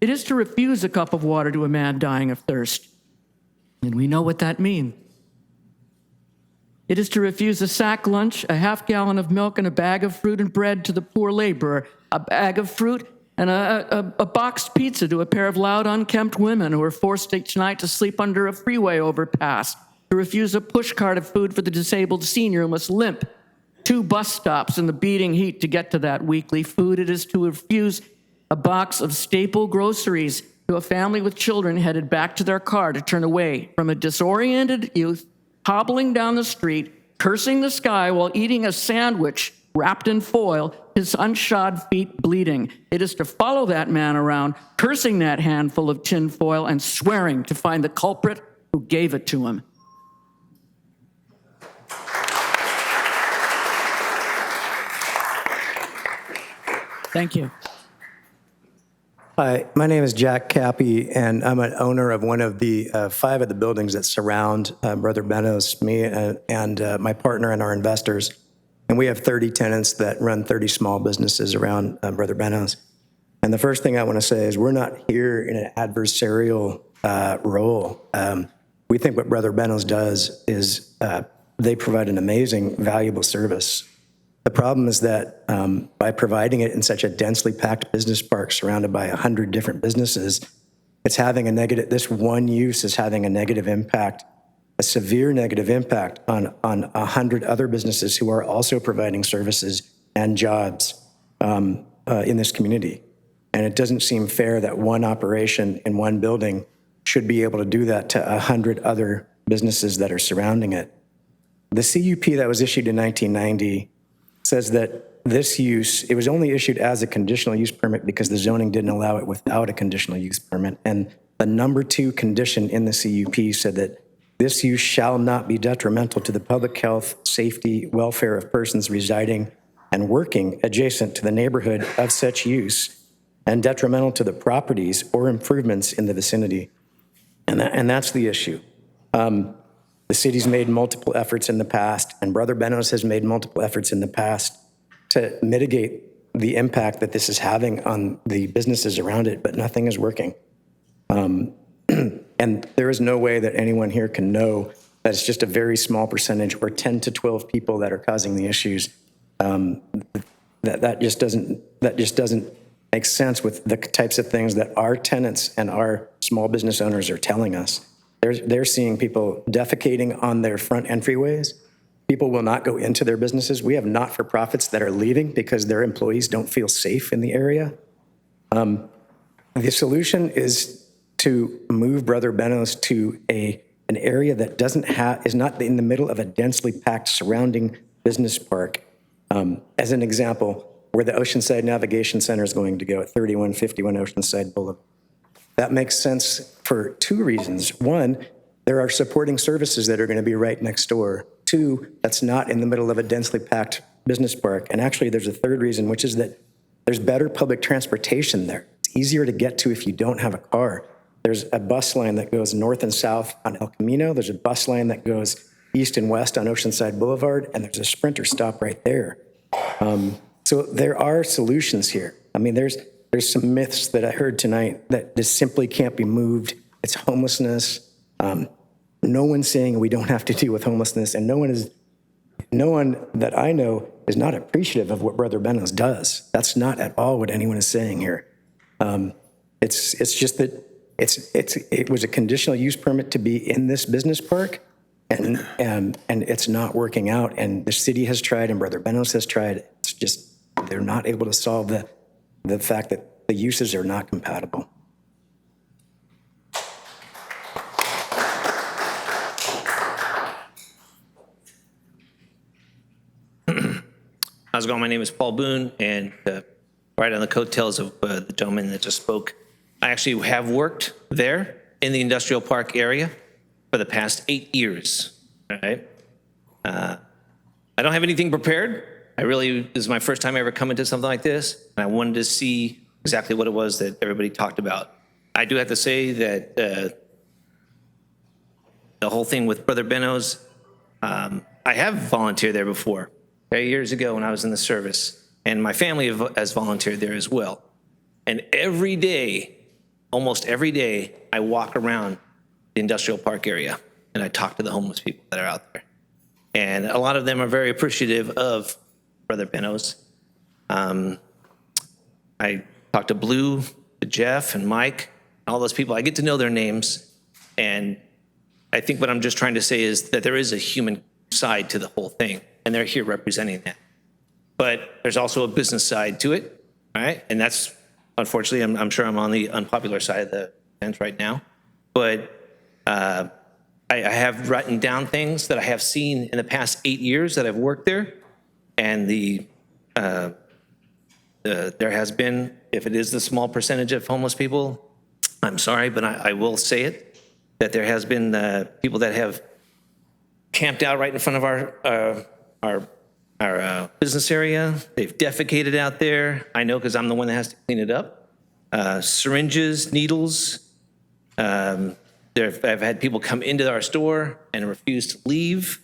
It is to refuse a cup of water to a man dying of thirst, and we know what that means. It is to refuse a sack lunch, a half-gallon of milk, and a bag of fruit and bread to the poor laborer, a bag of fruit and a boxed pizza to a pair of loud, unkempt women who are forced each night to sleep under a freeway overpass, to refuse a push cart of food for the disabled senior who must limp 2 bus stops in the beating heat to get to that weekly food. It is to refuse a box of staple groceries to a family with children headed back to their car to turn away from a disoriented youth hobbling down the street, cursing the sky while eating a sandwich wrapped in foil, his unshod feet bleeding. It is to follow that man around, cursing that handful of tin foil and swearing to find the culprit who gave it to him. Thank you. Hi, my name is Jack Cappy, and I'm an owner of one of the 5 of the buildings that surround Brother Benos, me and my partner and our investors. And we have 30 tenants that run 30 small businesses around Brother Benos. And the first thing I want to say is we're not here in an adversarial role. We think what Brother Benos does is they provide an amazing, valuable service. The problem is that by providing it in such a densely packed business park surrounded by 100 different businesses, it's having a negative, this one use is having a negative impact, a severe negative impact on 100 other businesses who are also providing services and jobs in this community. And it doesn't seem fair that one operation in one building should be able to do that to 100 other businesses that are surrounding it. The CUP that was issued in 1990 says that this use, it was only issued as a conditional use permit because the zoning didn't allow it without a conditional use permit. And the number 2 condition in the CUP said that this use shall not be detrimental to the public health, safety, welfare of persons residing and working adjacent to the neighborhood of such use and detrimental to the properties or improvements in the vicinity. And that's the issue. The city's made multiple efforts in the past, and Brother Benos has made multiple efforts in the past to mitigate the impact that this is having on the businesses around it, but nothing is working. And there is no way that anyone here can know that it's just a very small percentage or 10 to 12 people that are causing the issues. That just doesn't make sense with the types of things that our tenants and our small business owners are telling us. They're seeing people defecating on their front entryways. People will not go into their businesses. We have not-for-profits that are leaving because their employees don't feel safe in the area. The solution is to move Brother Benos to an area that is not in the middle of a densely packed surrounding business park. As an example, where the Oceanside Navigation Center is going to go at 3151 Oceanside Boulevard. That makes sense for two reasons. One, there are supporting services that are going to be right next door. Two, that's not in the middle of a densely packed business park. And actually, there's a third reason, which is that there's better public transportation there. It's easier to get to if you don't have a car. There's a bus line that goes north and south on El Camino. There's a bus line that goes east and west on Oceanside Boulevard, and there's a Sprinter stop right there. So there are solutions here. I mean, there's some myths that I heard tonight that just simply can't be moved. It's homelessness. No one's saying we don't have to deal with homelessness, and no one that I know is not appreciative of what Brother Benos does. That's not at all what anyone is saying here. It's just that it was a conditional use permit to be in this business park, and it's not working out. And the city has tried, and Brother Benos has tried. It's just they're not able to solve the fact that the uses are not compatible. How's it going? My name is Paul Boone, and right on the coattails of the gentleman that just spoke, I actually have worked there in the industrial park area for the past 8 years. All right. I don't have anything prepared. This is my first time ever coming to something like this, and I wanted to see exactly what it was that everybody talked about. I do have to say that the whole thing with Brother Benos, I have volunteered there before, years ago when I was in the service, and my family has volunteered there as well. And every day, almost every day, I walk around the industrial park area and I talk to the homeless people that are out there. And a lot of them are very appreciative of Brother Benos. I talk to Blue, to Jeff, and Mike, and all those people. I get to know their names, and I think what I'm just trying to say is that there is a human side to the whole thing, and they're here representing that. But there's also a business side to it, all right? And that's, unfortunately, I'm sure I'm on the unpopular side of the fence right now. But I have written down things that I have seen in the past 8 years that I've worked there. And there has been, if it is the small percentage of homeless people, I'm sorry, but I will say it, that there has been people that have camped out right in front of our business area. They've defecated out there. I know because I'm the one that has to clean it up. Syringes, needles. I've had people come into our store and refuse to leave.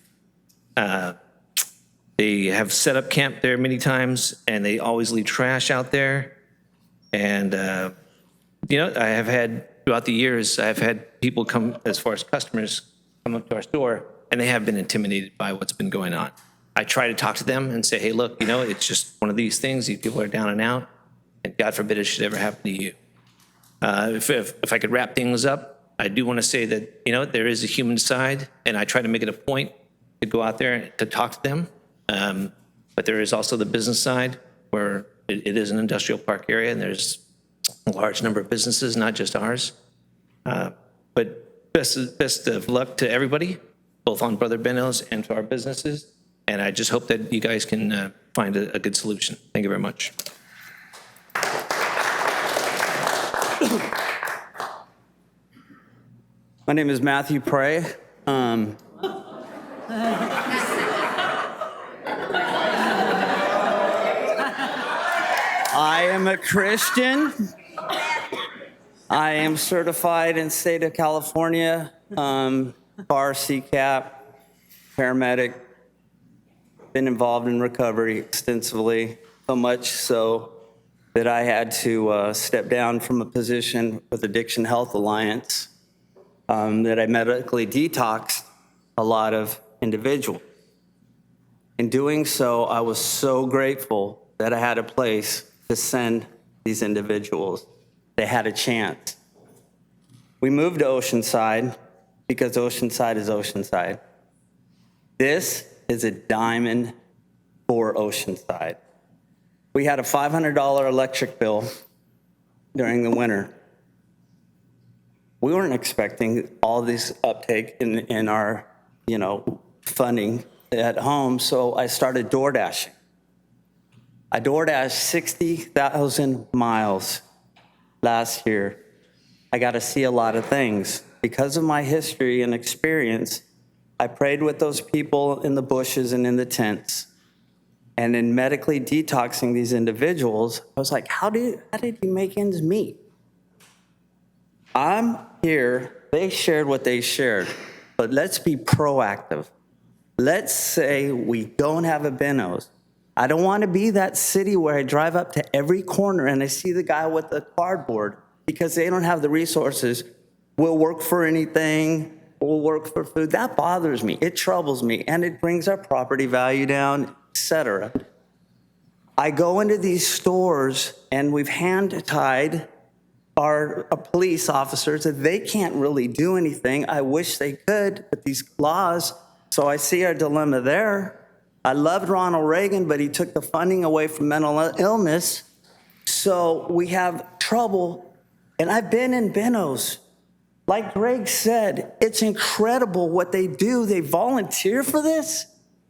They have set up camp there many times, and they always leave trash out there. And, I have had, throughout the years, I've had people come, as far as customers, come up to our store, and they have been intimidated by what's been going on. I try to talk to them and say, hey, look, it's just one of these things. These people are down and out, and God forbid it should ever happen to you. If I could wrap things up, I do want to say that, there is a human side, and I try to make it a point to go out there to talk to them. But there is also the business side where it is an industrial park area, and there's a large number of businesses, not just ours. But best of luck to everybody, both on Brother Benos and to our businesses. And I just hope that you guys can find a good solution. Thank you very much. My name is Matthew Prey. I am a Christian. I am certified in state of California, bar, CCAP, paramedic. Been involved in recovery extensively, so much so that I had to step down from a position with Addiction Health Alliance, that I medically detoxed a lot of individuals. In doing so, I was so grateful that I had a place to send these individuals. They had a chance. We moved to Oceanside because Oceanside is Oceanside. This is a diamond for Oceanside. We had a $500 electric bill during the winter. We weren't expecting all this uptake in our, funding at home, so I started door dashing. I door dashed 60,000 miles last year. I got to see a lot of things. Because of my history and experience, I prayed with those people in the bushes and in the tents. And in medically detoxing these individuals, I was like, how did you make ends meet? I'm here, they shared what they shared, but let's be proactive. Let's say we don't have a Benos. I don't want to be that city where I drive up to every corner and I see the guy with the cardboard because they don't have the resources. We'll work for anything, we'll work for food. That bothers me, it troubles me, and it brings our property value down, etc. I go into these stores and we've hand-tied our police officers that they can't really do anything. I wish they could, but these laws, so I see our dilemma there. I loved Ronald Reagan, but he took the funding away from mental illness. So we have trouble, and I've been in Benos. Like Greg said, it's incredible what they do. They volunteer for this.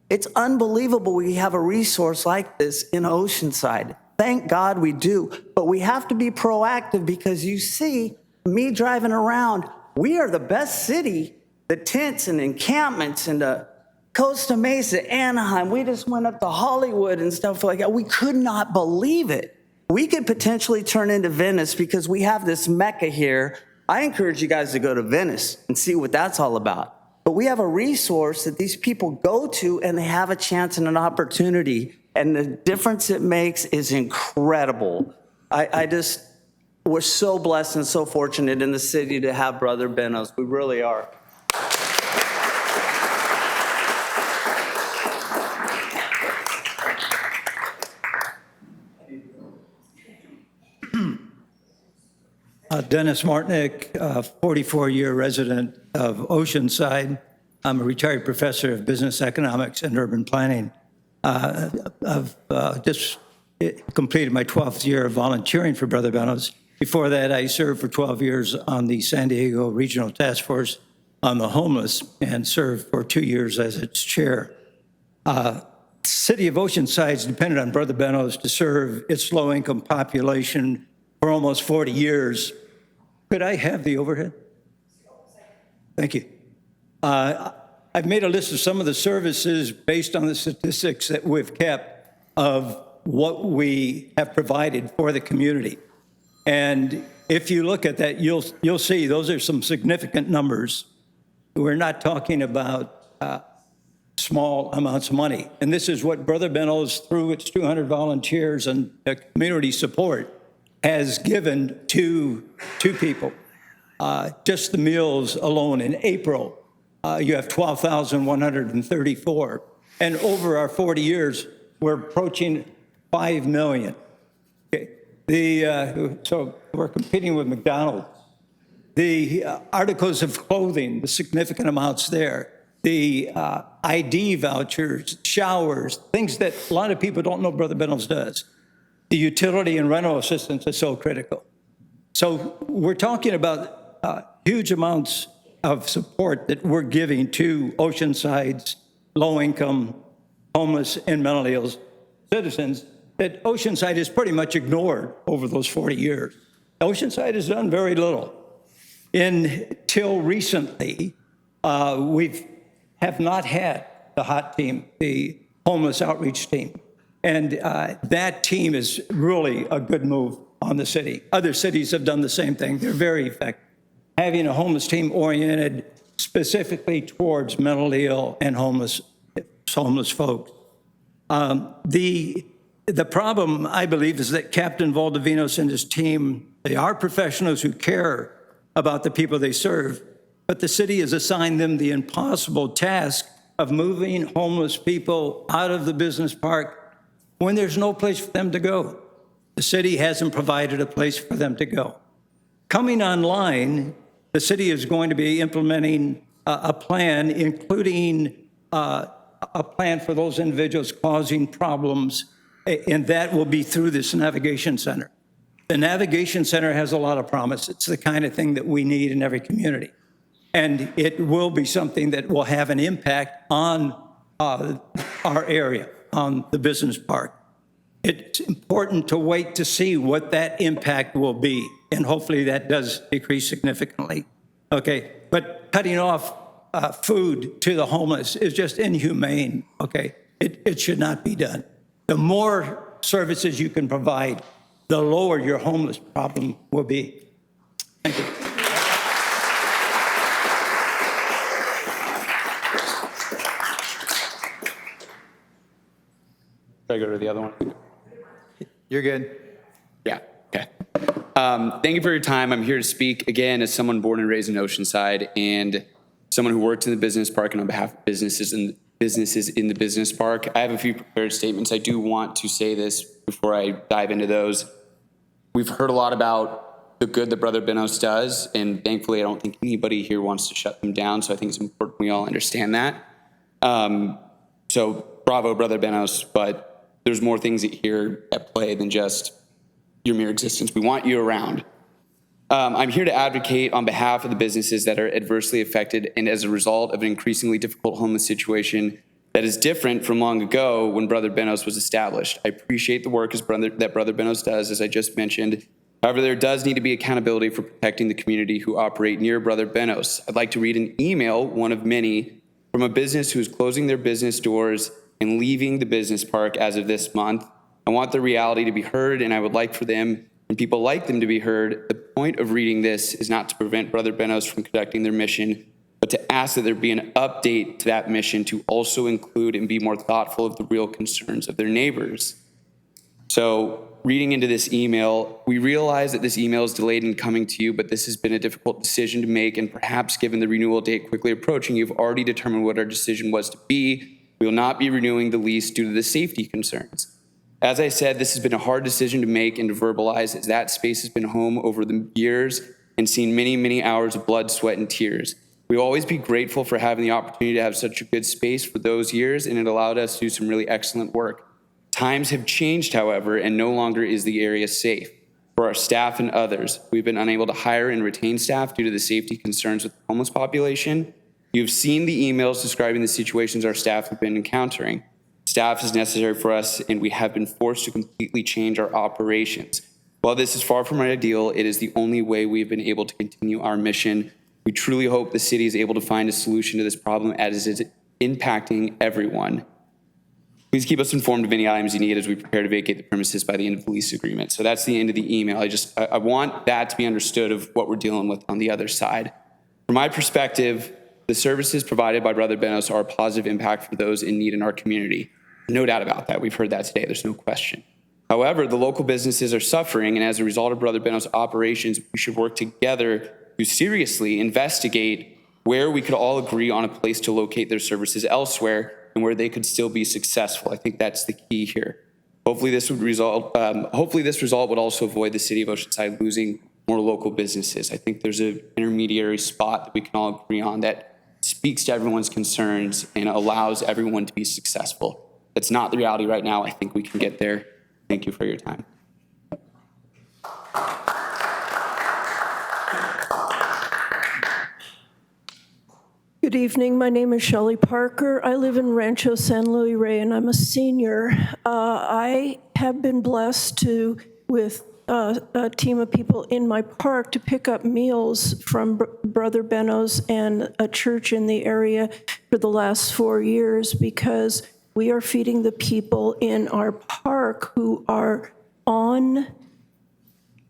It's unbelievable we have a resource like this in Oceanside. Thank God we do, but we have to be proactive because you see me driving around, we are the best city, the tents and encampments and the Costa Mesa, Anaheim, we just went up to Hollywood and stuff like that. We could not believe it. We could potentially turn into Venice because we have this Mecca here. I encourage you guys to go to Venice and see what that's all about. But we have a resource that these people go to and they have a chance and an opportunity. And the difference it makes is incredible. We're so blessed and so fortunate in the city to have Brother Benos. We really are. Dennis Martinick, 44-year resident of Oceanside. I'm a retired professor of business economics and urban planning. I've just completed my 12th year of volunteering for Brother Benos. Before that, I served for 12 years on the San Diego Regional Task Force on the Homeless and served for 2 years as its chair. City of Oceanside has depended on Brother Benos to serve its low-income population for almost 40 years. Could I have the overhead? Thank you. I've made a list of some of the services based on the statistics that we've kept of what we have provided for the community. And if you look at that, you'll see those are some significant numbers. We're not talking about small amounts of money. And this is what Brother Benos, through its 200 volunteers and community support, has given to people. Just the meals alone in April, you have 12,134. And over our 40 years, we're approaching 5 million. Okay. So we're competing with McDonald's. The articles of clothing, the significant amounts there. The ID vouchers, showers, things that a lot of people don't know Brother Benos does. The utility and rental assistance is so critical. So we're talking about huge amounts of support that we're giving to Oceanside's low-income, homeless, and mentally ill citizens that Oceanside has pretty much ignored over those 40 years. Oceanside has done very little. Until recently, we have not had the HOT team, the homeless outreach team. And that team is really a good move on the city. Other cities have done the same thing. They're very effective. Having a homeless team oriented specifically towards mentally ill and homeless folks. The problem, I believe, is that Captain Valdivinos and his team, they are professionals who care about the people they serve, but the city has assigned them the impossible task of moving homeless people out of the business park when there's no place for them to go. The city hasn't provided a place for them to go. Coming online, the city is going to be implementing a plan, including a a plan for those individuals causing problems, and that will be through this navigation center. The navigation center has a lot of promise. It's the kind of thing that we need in every community. And it will be something that will have an impact on our area, on the business park. It's important to wait to see what that impact will be, and hopefully that does decrease significantly. Okay, but cutting off food to the homeless is just inhumane, okay? It should not be done. The more services you can provide, the lower your homeless problem will be. Thank you. Should I go to the other one? You're good. Yeah, okay. Thank you for your time. I'm here to speak again as someone born and raised in Oceanside and someone who worked in the business park and on behalf of businesses in the business park. I have a few prepared statements. I do want to say this before I dive into those. We've heard a lot about the good that Brother Benos does, and thankfully I don't think anybody here wants to shut them down, so I think it's important we all understand that. So bravo, Brother Benos, but there's more things here at play than just your mere existence. We want you around. I'm here to advocate on behalf of the businesses that are adversely affected and as a result of an increasingly difficult homeless situation that is different from long ago when Brother Benos was established. I appreciate the work that Brother Benos does, as I just mentioned. However, there does need to be accountability for protecting the community who operate near Brother Benos. I'd like to read an email, one of many, from a business who is closing their business doors and leaving the business park as of this month. I want the reality to be heard, and I would like for them and people like them to be heard. The point of reading this is not to prevent Brother Benos from conducting their mission, but to ask that there be an update to that mission to also include and be more thoughtful of the real concerns of their neighbors. So reading into this email, we realize that this email is delayed in coming to you, but this has been a difficult decision to make, and perhaps given the renewal date quickly approaching, you've already determined what our decision was to be. We will not be renewing the lease due to the safety concerns. As I said, this has been a hard decision to make and to verbalize, as that space has been home over the years and seen many, many hours of blood, sweat, and tears. We will always be grateful for having the opportunity to have such a good space for those years, and it allowed us to do some really excellent work. Times have changed, however, and no longer is the area safe. For our staff and others, we've been unable to hire and retain staff due to the safety concerns with the homeless population. You've seen the emails describing the situations our staff have been encountering. Staff is necessary for us, and we have been forced to completely change our operations. While this is far from ideal, it is the only way we've been able to continue our mission. We truly hope the city is able to find a solution to this problem as it is impacting everyone. Please keep us informed of any items you need as we prepare to vacate the premises by the end of the lease agreement. So that's the end of the email. I want that to be understood of what we're dealing with on the other side. From my perspective, the services provided by Brother Benos are a positive impact for those in need in our community. No doubt about that. We've heard that today. There's no question. However, the local businesses are suffering, and as a result of Brother Benos' operations, we should work together to seriously investigate where we could all agree on a place to locate their services elsewhere and where they could still be successful. I think that's the key here. Hopefully this result would also avoid the city of Oceanside losing more local businesses. I think there's an intermediary spot that we can all agree on that speaks to everyone's concerns and allows everyone to be successful. That's not the reality right now. I think we can get there. Thank you for your time. Good evening. My name is Shelly Parker. I live in Rancho San Luis Rey, and I'm a senior. I have been blessed with a team of people in my park to pick up meals from Brother Benos and a church in the area for the last 4 years, because we are feeding the people in our park who are on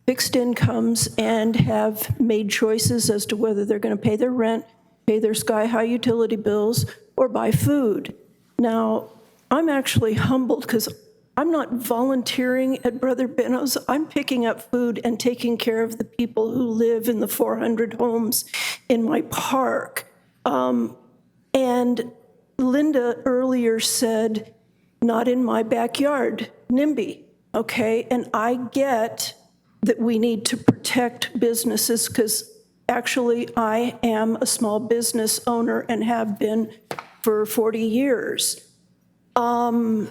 fixed incomes and have made choices as to whether they're going to pay their rent, pay their sky-high utility bills, or buy food. Now, I'm actually humbled because I'm not volunteering at Brother Benos. I'm picking up food and taking care of the people who live in the 400 homes in my park. And Linda earlier said, not in my backyard, NIMBY, okay? And I get that we need to protect businesses, because actually I am a small business owner and have been for 40 years. I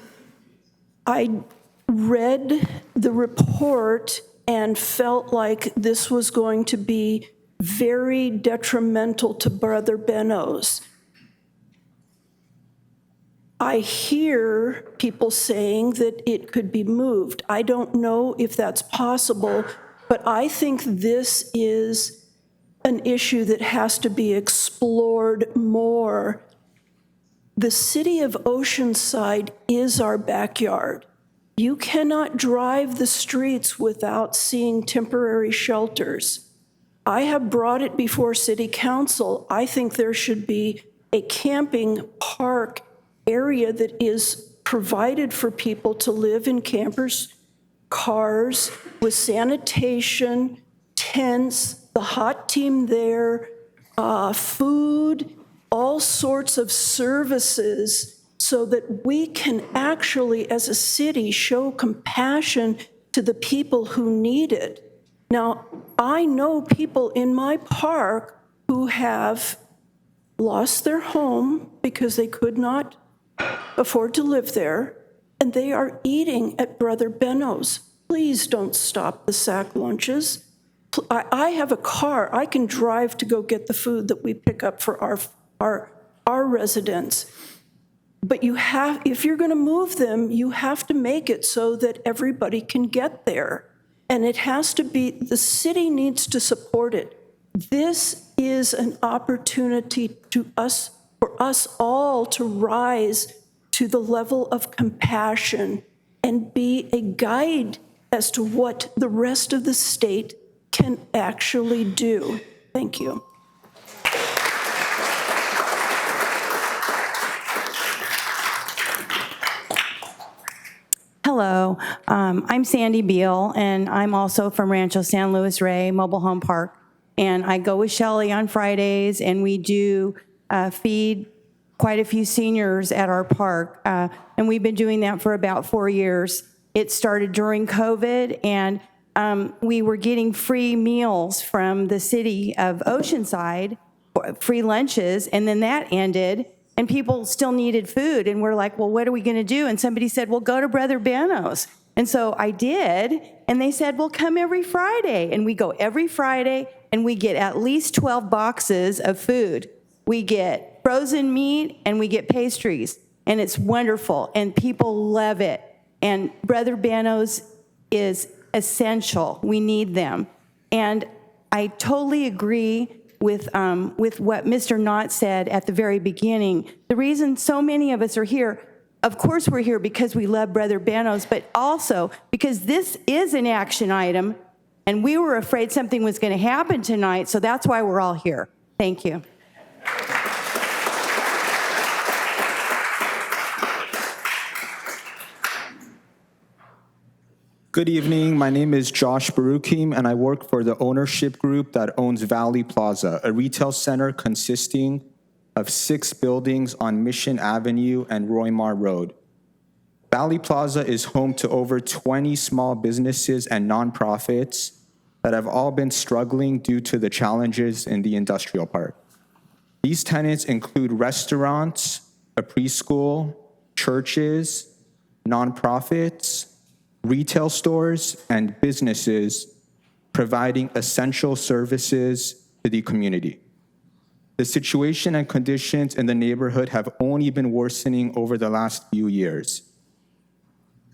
read the report and felt like this was going to be very detrimental to Brother Benos. I hear people saying that it could be moved. I don't know if that's possible, but I think this is an issue that has to be explored more. The city of Oceanside is our backyard. You cannot drive the streets without seeing temporary shelters. I have brought it before City Council. I think there should be a camping park area that is provided for people to live in campers, cars, with sanitation, tents, the hot team there, food, all sorts of services, so that we can actually, as a city, show compassion to the people who need it. Now, I know people in my park who have lost their home because they could not afford to live there, and they are eating at Brother Benos. Please don't stop the sack lunches. I have a car. I can drive to go get the food that we pick up for our residents. But you have, if you're going to move them, you have to make it so that everybody can get there. And it has to be, the city needs to support it. This is an opportunity for us all to rise to the level of compassion and be a guide as to what the rest of the state can actually do. Thank you. Hello, I'm Sandy Beal, and I'm also from Rancho San Luis Rey Mobile Home Park. And I go with Shelly on Fridays, and we do feed quite a few seniors at our park. And we've been doing that for about 4 years. It started during COVID, and we were getting free meals from the city of Oceanside, free lunches, and then that ended. And people still needed food. And we're like, well, what are we going to do? And somebody said, well, go to Brother Benos. And so I did. And they said, well, come every Friday. And we go every Friday, and we get at least 12 boxes of food. We get frozen meat, and we get pastries. And it's wonderful. And people love it. And Brother Benos is essential. We need them. And I totally agree with what Mr. Knott said at the very beginning. The reason so many of us are here, of course we're here because we love Brother Benos, but also because this is an action item, and we were afraid something was going to happen tonight, so that's why we're all here. Thank you. Good evening. My name is Josh Baruchim, and I work for the ownership group that owns Valley Plaza, a retail center consisting of 6 buildings on Mission Avenue and Roymar Road. Valley Plaza is home to over 20 small businesses and nonprofits that have all been struggling due to the challenges in the industrial park. These tenants include restaurants, a preschool, churches, nonprofits, retail stores, and businesses providing essential services to the community. The situation and conditions in the neighborhood have only been worsening over the last few years.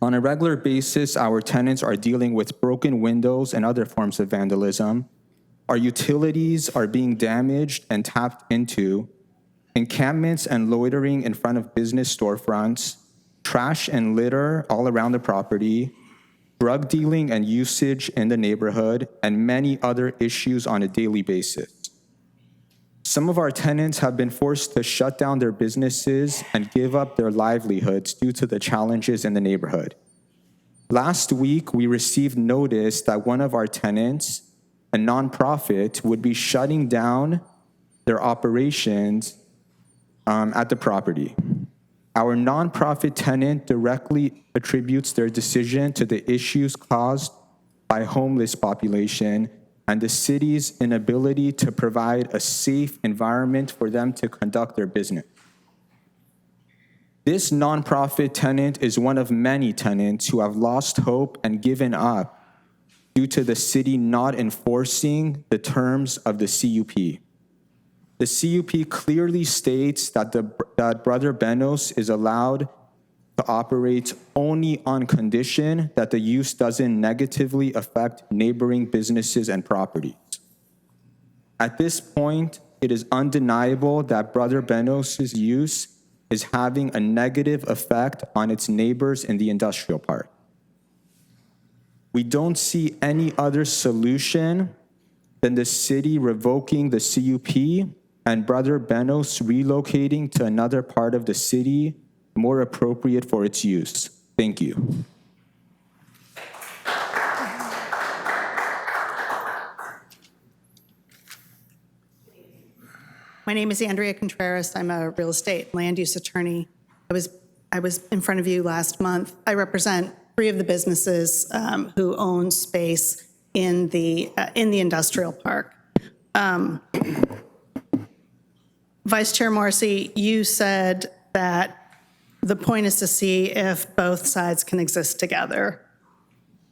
On a regular basis, our tenants are dealing with broken windows and other forms of vandalism. Our utilities are being damaged and tapped into, encampments and loitering in front of business storefronts, trash and litter all around the property, drug dealing and usage in the neighborhood, and many other issues on a daily basis. Some of our tenants have been forced to shut down their businesses and give up their livelihoods due to the challenges in the neighborhood. Last week, we received notice that one of our tenants, a nonprofit, would be shutting down their operations at the property. Our nonprofit tenant directly attributes their decision to the issues caused by homeless population and the city's inability to provide a safe environment for them to conduct their business. This nonprofit tenant is one of many tenants who have lost hope and given up due to the city not enforcing the terms of the CUP. The CUP clearly states that that Brother Benos is allowed to operate only on condition that the use doesn't negatively affect neighboring businesses and properties. At this point, it is undeniable that Brother Benos' use is having a negative effect on its neighbors in the industrial park. We don't see any other solution than the city revoking the CUP and Brother Benos relocating to another part of the city more appropriate for its use. Thank you. My name is Andrea Contreras. I'm a real estate land use attorney. I was in front of you last month. I represent 3 of the businesses who own space in the industrial park. Vice Chair Morrissey, you said that the point is to see if both sides can exist together,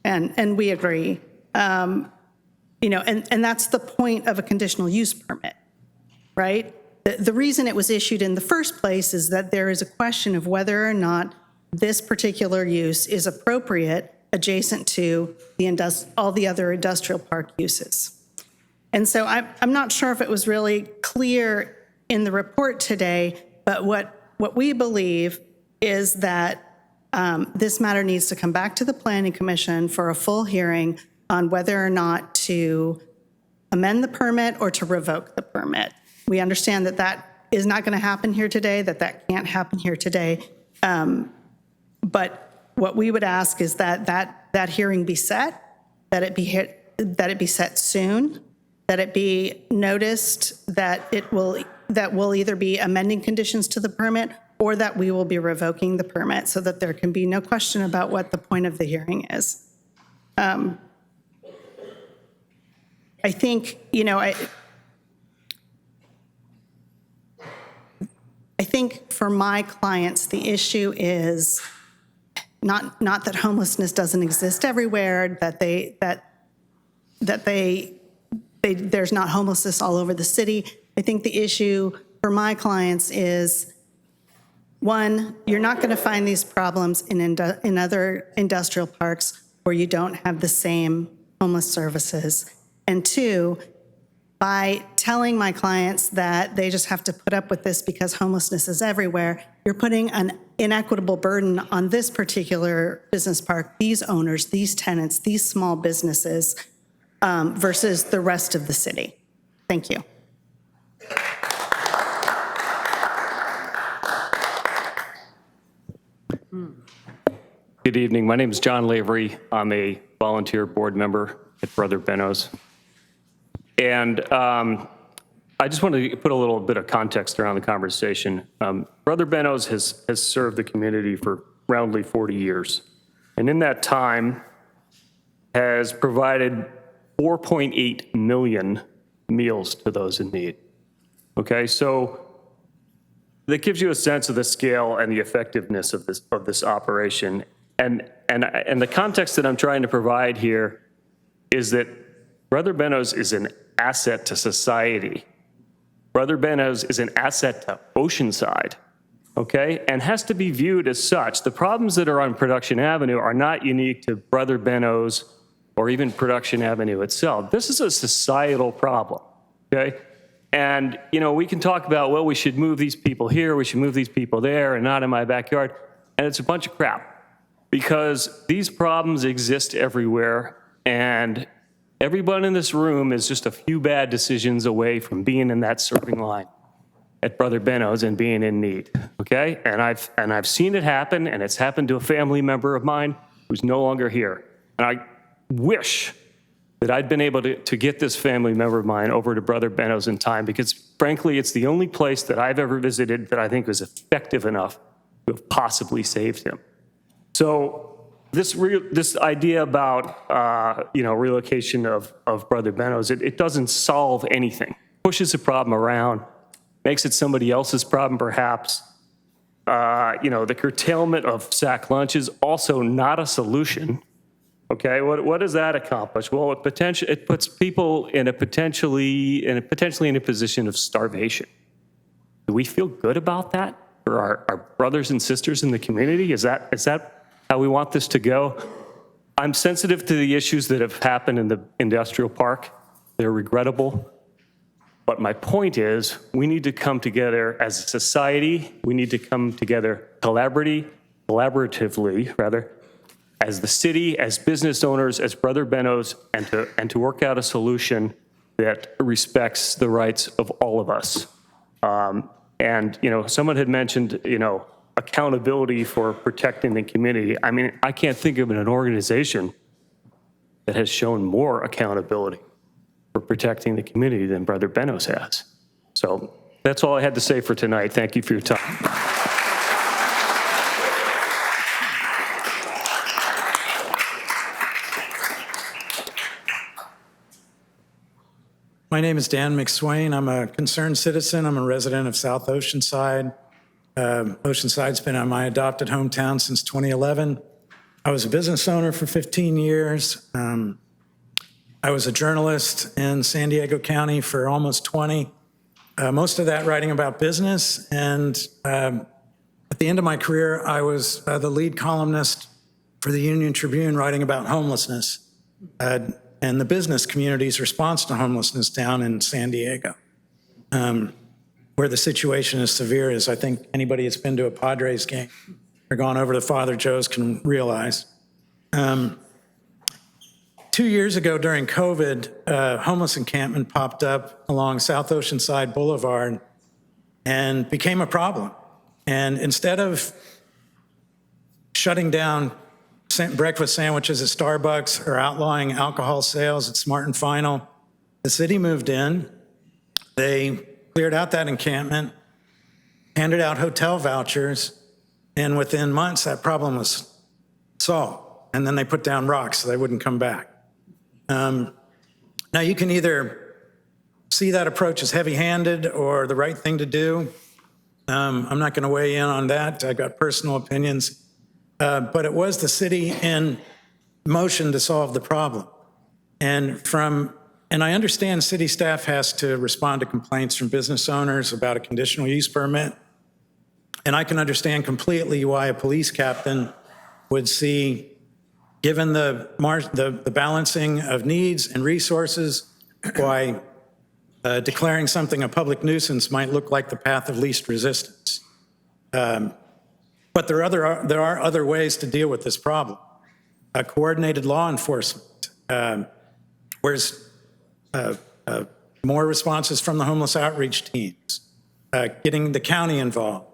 and we agree. And that's the point of a conditional use permit, right? The reason it was issued in the first place is that there is a question of whether or not this particular use is appropriate adjacent to all the other industrial park uses. And so I'm not sure if it was really clear in the report today, but what we believe is that this matter needs to come back to the Planning Commission for a full hearing on whether or not to amend the permit or to revoke the permit. We understand that that is not going to happen here today, that can't happen here today. But what we would ask is that hearing be set, that it be set soon, that it be noticed that we'll either be amending conditions to the permit or that we will be revoking the permit so that there can be no question about what the point of the hearing is. I think, I think for my clients, the issue is not that homelessness doesn't exist everywhere, that there's not homelessness all over the city. I think the issue for my clients is, one, you're not going to find these problems in other industrial parks where you don't have the same homeless services. And 2, by telling my clients that they just have to put up with this because homelessness is everywhere, you're putting an inequitable burden on this particular business park, these owners, these tenants, these small businesses, versus the rest of the city. Thank you. Good evening. My name is John Lavery. I'm a volunteer board member at Brother Benos. And I just want to put a little bit of context around the conversation. Brother Benos has served the community for roundly 40 years. And in that time has provided 4.8 million meals to those in need. Okay, so that gives you a sense of the scale and the effectiveness of this operation. And the context that I'm trying to provide here is that Brother Benos is an asset to society. Brother Benos is an asset to Oceanside, okay, and has to be viewed as such. The problems that are on Production Avenue are not unique to Brother Benos or even Production Avenue itself. This is a societal problem, okay? And, we can talk about, well, we should move these people here, we should move these people there, and not in my backyard, and it's a bunch of crap because these problems exist everywhere, and everyone in this room is just a few bad decisions away from being in that serving line at Brother Benos and being in need, okay? And I've seen it happen, and it's happened to a family member of mine who's no longer here. And I wish that I'd been able to get this family member of mine over to Brother Benos in time, because frankly, it's the only place that I've ever visited that I think was effective enough to have possibly saved him. So this idea about relocation of Brother Benos, it doesn't solve anything. Pushes the problem around, makes it somebody else's problem perhaps. The curtailment of sack lunch is also not a solution. Okay, what does that accomplish? Well, it puts people in a potentially in a position of starvation. Do we feel good about that for our brothers and sisters in the community? Is that how we want this to go? I'm sensitive to the issues that have happened in the industrial park. They're regrettable. But my point is, we need to come together as a society. We need to come together collaboratively, as the city, as business owners, as Brother Benos, and to work out a solution that respects the rights of all of us. Someone had mentioned, accountability for protecting the community. I mean, I can't think of an organization that has shown more accountability for protecting the community than Brother Benos has. So that's all I had to say for tonight. Thank you for your time. My name is Dan McSwain. I'm a concerned citizen. I'm a resident of South Oceanside. Oceanside's been my adopted hometown since 2011. I was a business owner for 15 years. I was a journalist in San Diego County for almost 20, most of that writing about business. And at the end of my career, I was the lead columnist for the Union Tribune writing about homelessness and the business community's response to homelessness down in San Diego, where the situation is severe, as I think anybody that's been to a Padres game or gone over to Father Joe's can realize. 2 years ago during COVID, a homeless encampment popped up along South Oceanside Boulevard and became a problem. And instead of shutting down breakfast sandwiches at Starbucks or outlawing alcohol sales at Smart and Final, the city moved in. They cleared out that encampment, handed out hotel vouchers, and within months that problem was solved. And then they put down rocks so they wouldn't come back. Now you can either see that approach as heavy-handed or the right thing to do. I'm not going to weigh in on that. I've got personal opinions. But it was the city in motion to solve the problem. And I understand city staff has to respond to complaints from business owners about a conditional use permit. And I can understand completely why a police captain would see, given the balancing of needs and resources, why declaring something a public nuisance might look like the path of least resistance. But there are other ways to deal with this problem. Coordinated law enforcement, where's more responses from the homeless outreach teams, getting the county involved.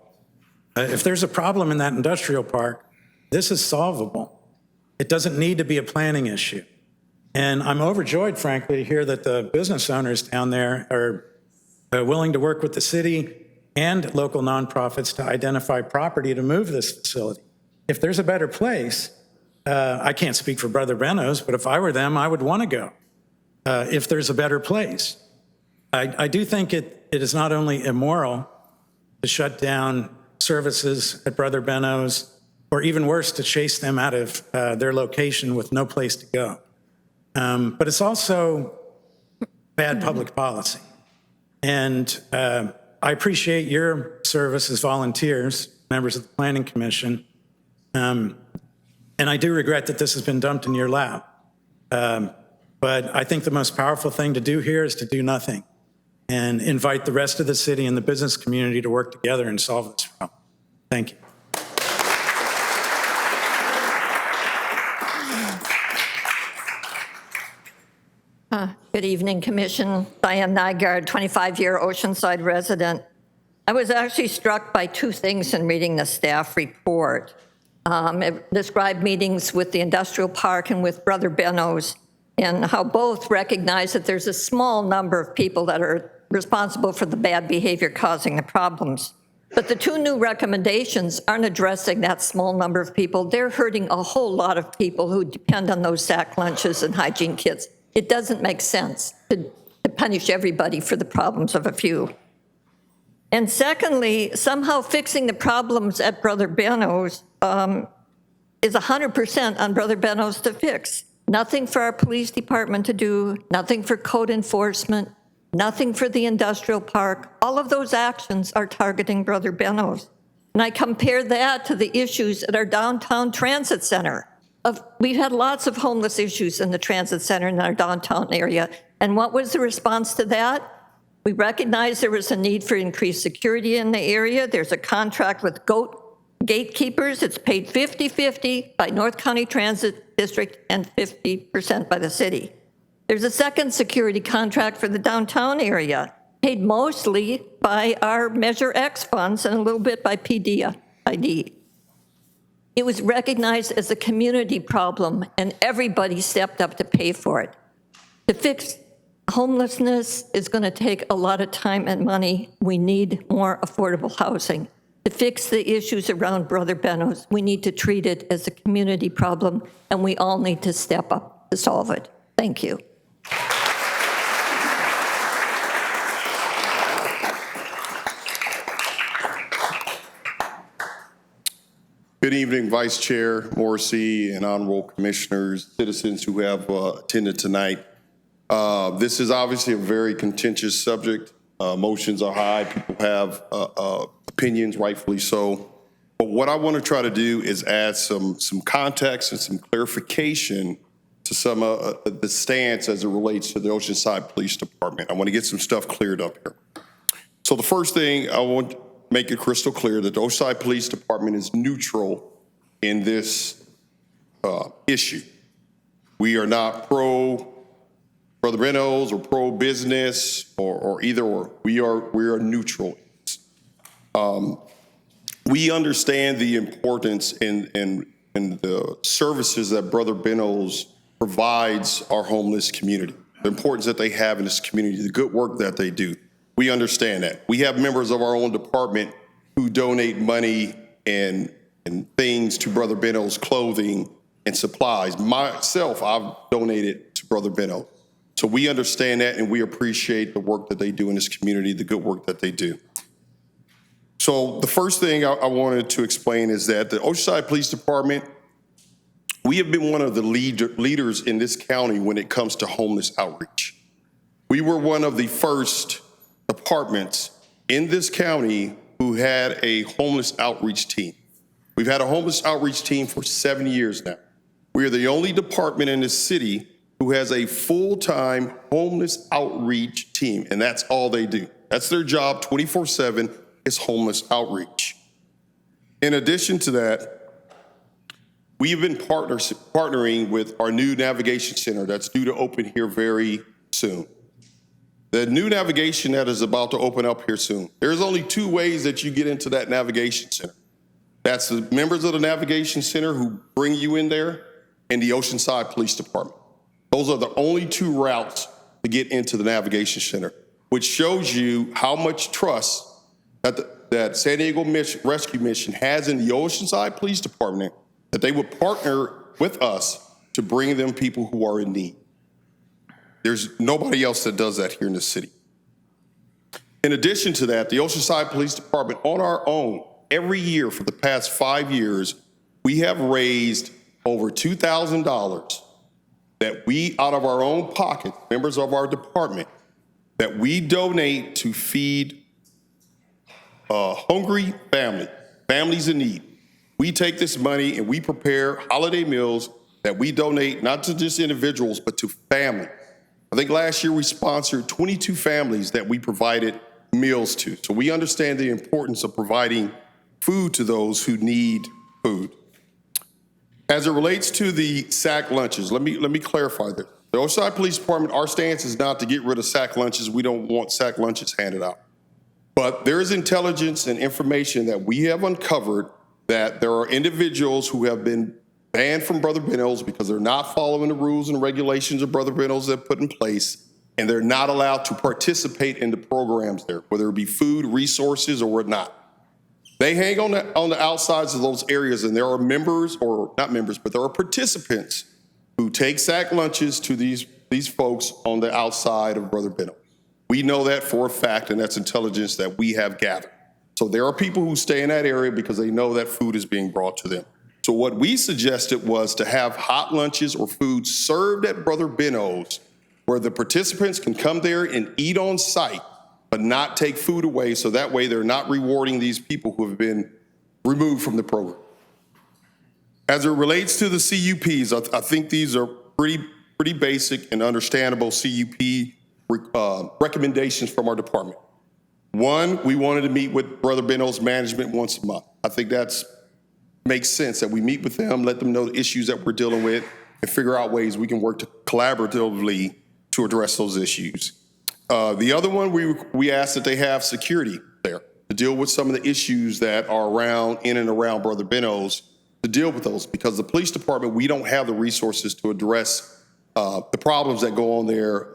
If there's a problem in that industrial park, this is solvable. It doesn't need to be a planning issue. And I'm overjoyed, frankly, to hear that the business owners down there are willing to work with the city and local nonprofits to identify property to move this facility. If there's a better place, I can't speak for Brother Benos, but if I were them, I would want to go if there's a better place. I do think it is not only immoral to shut down services at Brother Benos, or even worse, to chase them out of their location with no place to go. But it's also bad public policy. And I appreciate your service as volunteers, members of the Planning Commission. And I do regret that this has been dumped in your lap. But I think the most powerful thing to do here is to do nothing and invite the rest of the city and the business community to work together and solve this problem. Thank you. Good evening, Commission. Diane Nygaard, 25-year Oceanside resident. I was actually struck by two things in reading the staff report. It described meetings with the industrial park and with Brother Benos, and how both recognize that there's a small number of people that are responsible for the bad behavior causing the problems. But the two new recommendations aren't addressing that small number of people. They're hurting a whole lot of people who depend on those sack lunches and hygiene kits. It doesn't make sense to punish everybody for the problems of a few. And secondly, somehow fixing the problems at Brother Benos is 100% on Brother Benos to fix. Nothing for our police department to do, nothing for code enforcement, nothing for the industrial park. All of those actions are targeting Brother Benos. And I compare that to the issues at our downtown transit center. We've had lots of homeless issues in the transit center in our downtown area. And what was the response to that? We recognized there was a need for increased security in the area. There's a contract with gatekeepers. It's paid 50-50 by North County Transit District and 50% by the city. There's a second security contract for the downtown area, paid mostly by our Measure X funds and a little bit by PDID. It was recognized as a community problem, and everybody stepped up to pay for it. To fix homelessness is going to take a lot of time and money. We need more affordable housing. To fix the issues around Brother Benos, we need to treat it as a community problem, and we all need to step up to solve it. Thank you. Good evening, Vice Chair Morrissey and honorable commissioners, citizens who have attended tonight. This is obviously a very contentious subject. Emotions are high. People have opinions, rightfully so. But what I want to try to do is add some context and some clarification to some of the stance as it relates to the Oceanside Police Department. I want to get some stuff cleared up here. So the first thing, I want to make it crystal clear that the Oceanside Police Department is neutral in this issue. We are not pro Brother Benos or pro-business or either or. We are neutral. We understand the importance in the services that Brother Benos provides our homeless community, the importance that they have in this community, the good work that they do. We understand that. We have members of our own department who donate money and things to Brother Benos, clothing and supplies. Myself, I've donated to Brother Benos. So we understand that, and we appreciate the work that they do in this community, the good work that they do. So the first thing I wanted to explain is that the Oceanside Police Department, we have been one of the leaders in this county when it comes to homeless outreach. We were one of the first departments in this county who had a homeless outreach team. We've had a homeless outreach team for 7 years now. We are the only department in this city who has a full-time homeless outreach team, and that's all they do. That's their job 24/7 is homeless outreach. In addition to that, we have been partnering with our new navigation center that's due to open here very soon. The new navigation that is about to open up here soon. There's only 2 ways that you get into that navigation center. That's the members of the navigation center who bring you in there and the Oceanside Police Department. Those are the only 2 routes to get into the navigation center, which shows you how much trust that San Diego Rescue Mission has in the Oceanside Police Department, that they would partner with us to bring them people who are in need. There's nobody else that does that here in the city. In addition to that, the Oceanside Police Department on our own, every year for the past 5 years, we have raised over $2,000 that we, out of our own pocket, members of our department, that we donate to feed hungry families in need. We take this money and we prepare holiday meals that we donate not to just individuals, but to families. I think last year we sponsored 22 families that we provided meals to. So we understand the importance of providing food to those who need food. As it relates to the sack lunches, let me clarify this. The Oceanside Police Department, our stance is not to get rid of sack lunches. We don't want sack lunches handed out. But there is intelligence and information that we have uncovered that there are individuals who have been banned from Brother Benos because they're not following the rules and regulations of Brother Benos that put in place, and they're not allowed to participate in the programs there, whether it be food, resources, or whatnot. They hang on the outsides of those areas, and there are members, or not members, but there are participants who take sack lunches to these folks on the outside of Brother Benos. We know that for a fact, and that's intelligence that we have gathered. So there are people who stay in that area because they know that food is being brought to them. So what we suggested was to have hot lunches or food served at Brother Benos, where the participants can come there and eat on site, but not take food away, so that way they're not rewarding these people who have been removed from the program. As it relates to the CUPs, I think these are pretty basic and understandable CUP recommendations from our department. One, we wanted to meet with Brother Benos management once a month. I think that makes sense that we meet with them, let them know the issues that we're dealing with, and figure out ways we can work collaboratively to address those issues. The other one, we asked that they have security there to deal with some of the issues that are in and around Brother Benos, to deal with those, because the police department, we don't have the resources to address the problems that go on there,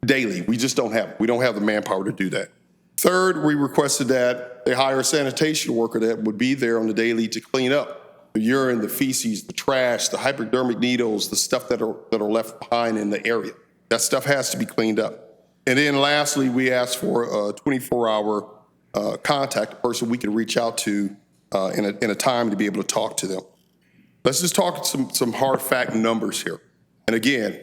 daily. We just don't have it. We don't have the manpower to do that. Third, we requested that they hire a sanitation worker that would be there on the daily to clean up the urine, the feces, the trash, the hypodermic needles, the stuff that are left behind in the area. That stuff has to be cleaned up. And then lastly, we asked for a 24-hour contact person we could reach out to in a time to be able to talk to them. Let's just talk some hard fact numbers here. And again,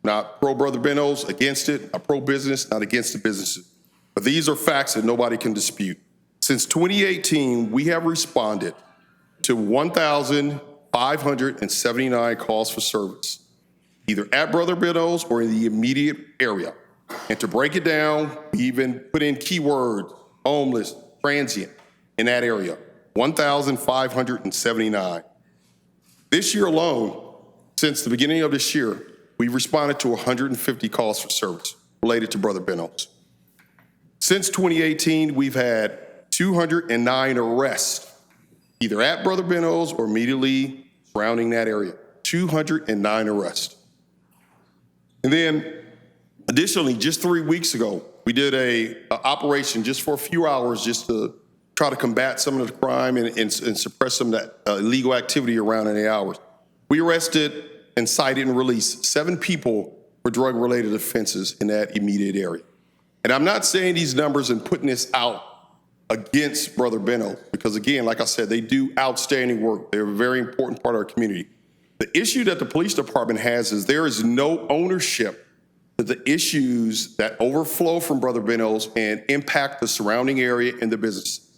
not pro Brother Benos, against it, not pro business, not against the businesses. But these are facts that nobody can dispute. Since 2018, we have responded to 1,579 calls for service, either at Brother Benos or in the immediate area. And to break it down, we even put in keywords, homeless, transient, in that area, 1,579. This year alone, since the beginning of this year, we've responded to 150 calls for service related to Brother Benos. Since 2018, we've had 209 arrests, either at Brother Benos or immediately surrounding that area. 209 arrests. And then, additionally, just 3 weeks ago, we did a operation just for a few hours just to try to combat some of the crime and suppress some of that illegal activity around in the hours. We arrested and cited and released 7 people for drug-related offenses in that immediate area. And I'm not saying these numbers and putting this out against Brother Benos, because again, like I said, they do outstanding work. They're a very important part of our community. The issue that the police department has is there is no ownership to the issues that overflow from Brother Benos and impact the surrounding area and the business.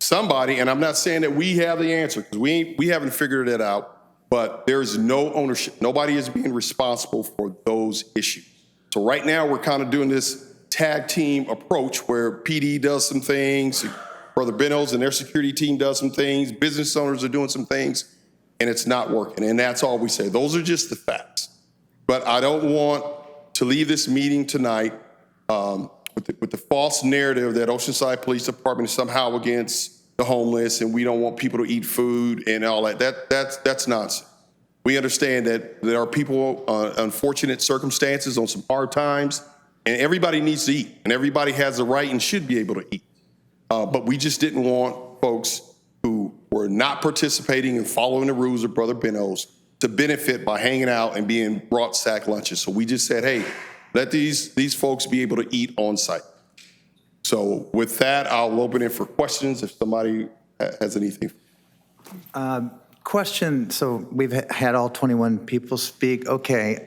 Somebody, and I'm not saying that we have the answer, because we haven't figured it out, but there is no ownership. Nobody is being responsible for those issues. So right now we're kind of doing this tag team approach where PD does some things, Brother Benos and their security team does some things, business owners are doing some things, and it's not working. And that's all we say. Those are just the facts. But I don't want to leave this meeting tonight with the false narrative that Oceanside Police Department is somehow against the homeless and we don't want people to eat food and all that. That's nonsense. We understand that there are people unfortunate circumstances on some hard times, and everybody needs to eat, and everybody has the right and should be able to eat. But we just didn't want folks who were not participating and following the rules of Brother Benos to benefit by hanging out and being brought sack lunches. So we just said, hey, let these folks be able to eat on site. So with that, I'll open it for questions if somebody has anything. Question, so we've had all 21 people speak. Okay,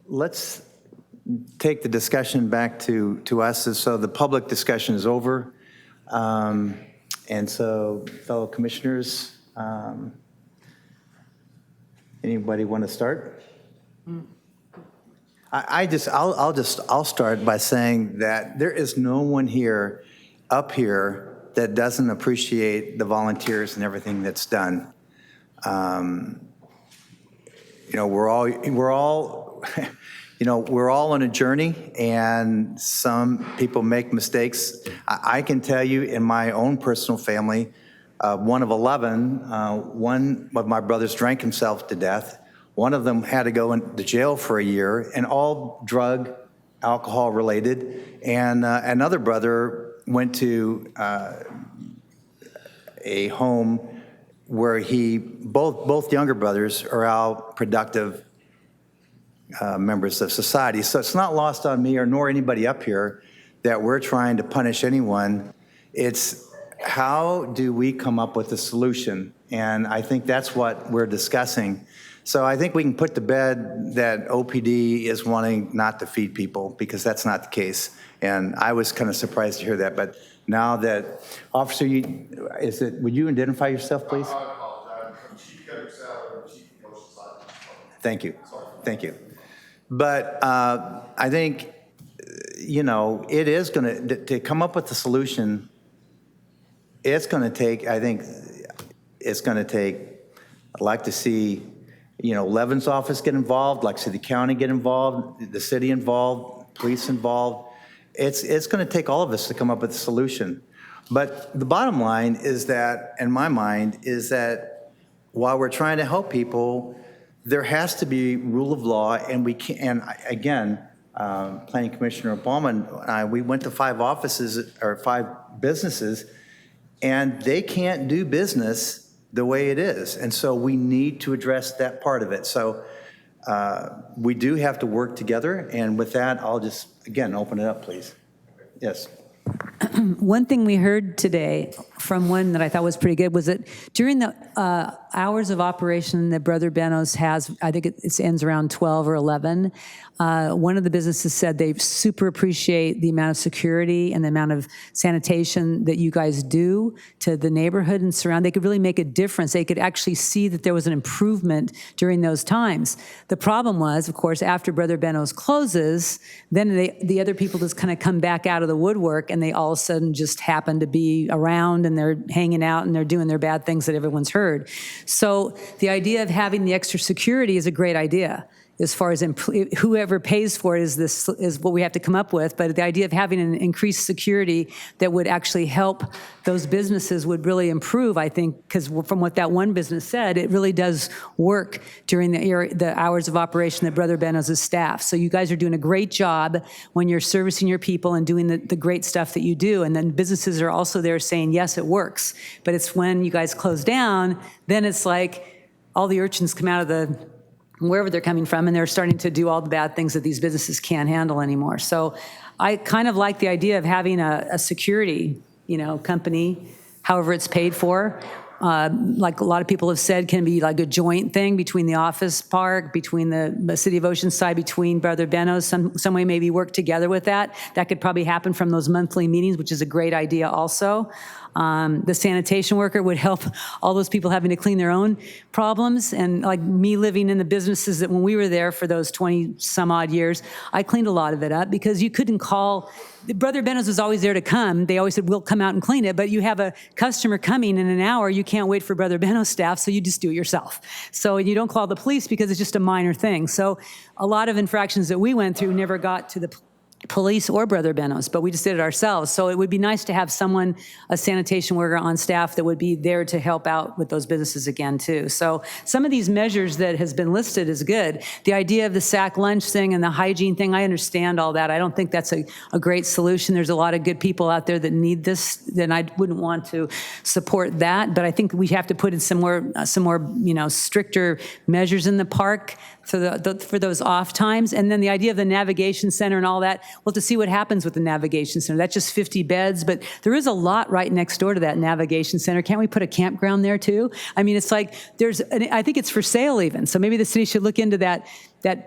let's take the discussion back to us. So the public discussion is over. And so fellow commissioners, anybody want to start? I'll start by saying that there is no one up here that doesn't appreciate the volunteers and everything that's done. We're all on a journey, and some people make mistakes. I can tell you in my own personal family, one of 11, one of my brothers drank himself to death. One of them had to go into jail for a year, and all drug, alcohol related. And another brother went to a home where both younger brothers are out productive, members of society. So it's not lost on me or nor anybody up here that we're trying to punish anyone. It's how do we come up with a solution? And I think that's what we're discussing. So I think we can put to bed that OPD is wanting not to feed people, because that's not the case. And I was kind of surprised to hear that. But now that, Officer, would you identify yourself, please? I apologize. I'm Chief Catholic Salad, Chief of Oceanside. Thank you. Thank you. But I think, it is going to come up with a solution. It's going to take, I'd like to see, Levin's office get involved, like to see the county get involved, the city involved, police involved. It's going to take all of us to come up with a solution. But the bottom line is that, in my mind, is that while we're trying to help people, there has to be rule of law, and we can. And again, Planning Commissioner Obama and I, we went to 5 businesses, and they can't do business the way it is. And so we need to address that part of it. So we do have to work together. And with that, I'll just, again, open it up, please. Yes. One thing we heard today from one that I thought was pretty good was that during the hours of operation that Brother Benos has, I think it ends around 12 or 11, one of the businesses said they super appreciate the amount of security and the amount of sanitation that you guys do to the neighborhood and surround. They could really make a difference. They could actually see that there was an improvement during those times. The problem was, of course, after Brother Benos closes, then the other people just kind of come back out of the woodwork, and they all of a sudden just happen to be around, and they're hanging out, and they're doing their bad things that everyone's heard. So the idea of having the extra security is a great idea. As far as whoever pays for it is what we have to come up with. But the idea of having an increased security that would actually help those businesses would really improve, I think, because from what that one business said, it really does work during the hours of operation that Brother Benos' staff. So you guys are doing a great job when you're servicing your people and doing the great stuff that you do. And then businesses are also there saying, yes, it works. But it's when you guys close down, then it's like all the urchins come out of wherever they're coming from, and they're starting to do all the bad things that these businesses can't handle anymore. So I kind of like the idea of having a security, company, however it's paid for. Like a lot of people have said, can be like a joint thing between the office park, between the city of Oceanside, between Brother Benos, some way maybe work together with that. That could probably happen from those monthly meetings, which is a great idea also. The sanitation worker would help all those people having to clean their own problems. And like me living in the businesses that when we were there for those 20 some odd years, I cleaned a lot of it up because you couldn't call. Brother Benos was always there to come. They always said, we'll come out and clean it. But you have a customer coming in an hour, you can't wait for Brother Benos staff, so you just do it yourself. So you don't call the police because it's just a minor thing. So a lot of infractions that we went through never got to the police or Brother Benos, but we just did it ourselves. So it would be nice to have someone, a sanitation worker on staff that would be there to help out with those businesses again too. So some of these measures that has been listed is good. The idea of the sack lunch thing and the hygiene thing, I understand all that. I don't think that's a great solution. There's a lot of good people out there that need this, then I wouldn't want to support that. But I think we have to put in some more stricter measures in the park for those off times. And then the idea of the navigation center and all that, we'll have to see what happens with the navigation center. That's just 50 beds, but there is a lot right next door to that navigation center. Can't we put a campground there too? I mean, it's like I think it's for sale even. So maybe the city should look into that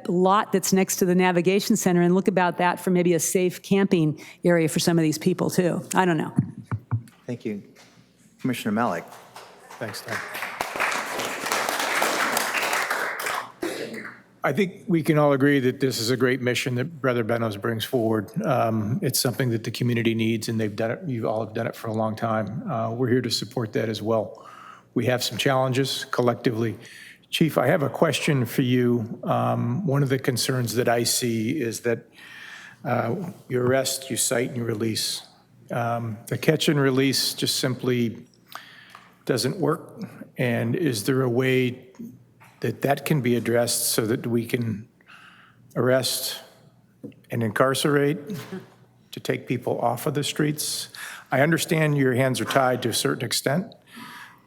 lot that's next to the navigation center and look about that for maybe a safe camping area for some of these people too. I don't know. Thank you. Commissioner Malik. Thanks, Tom. I think we can all agree that this is a great mission that Brother Benos brings forward. It's something that the community needs, and they've done it. You all have done it for a long time. We're here to support that as well. We have some challenges collectively. Chief, I have a question for you. One of the concerns that I see is that you arrest, you cite, and you release. The catch and release just simply doesn't work. And is there a way that can be addressed so that we can arrest and incarcerate to take people off of the streets? I understand your hands are tied to a certain extent,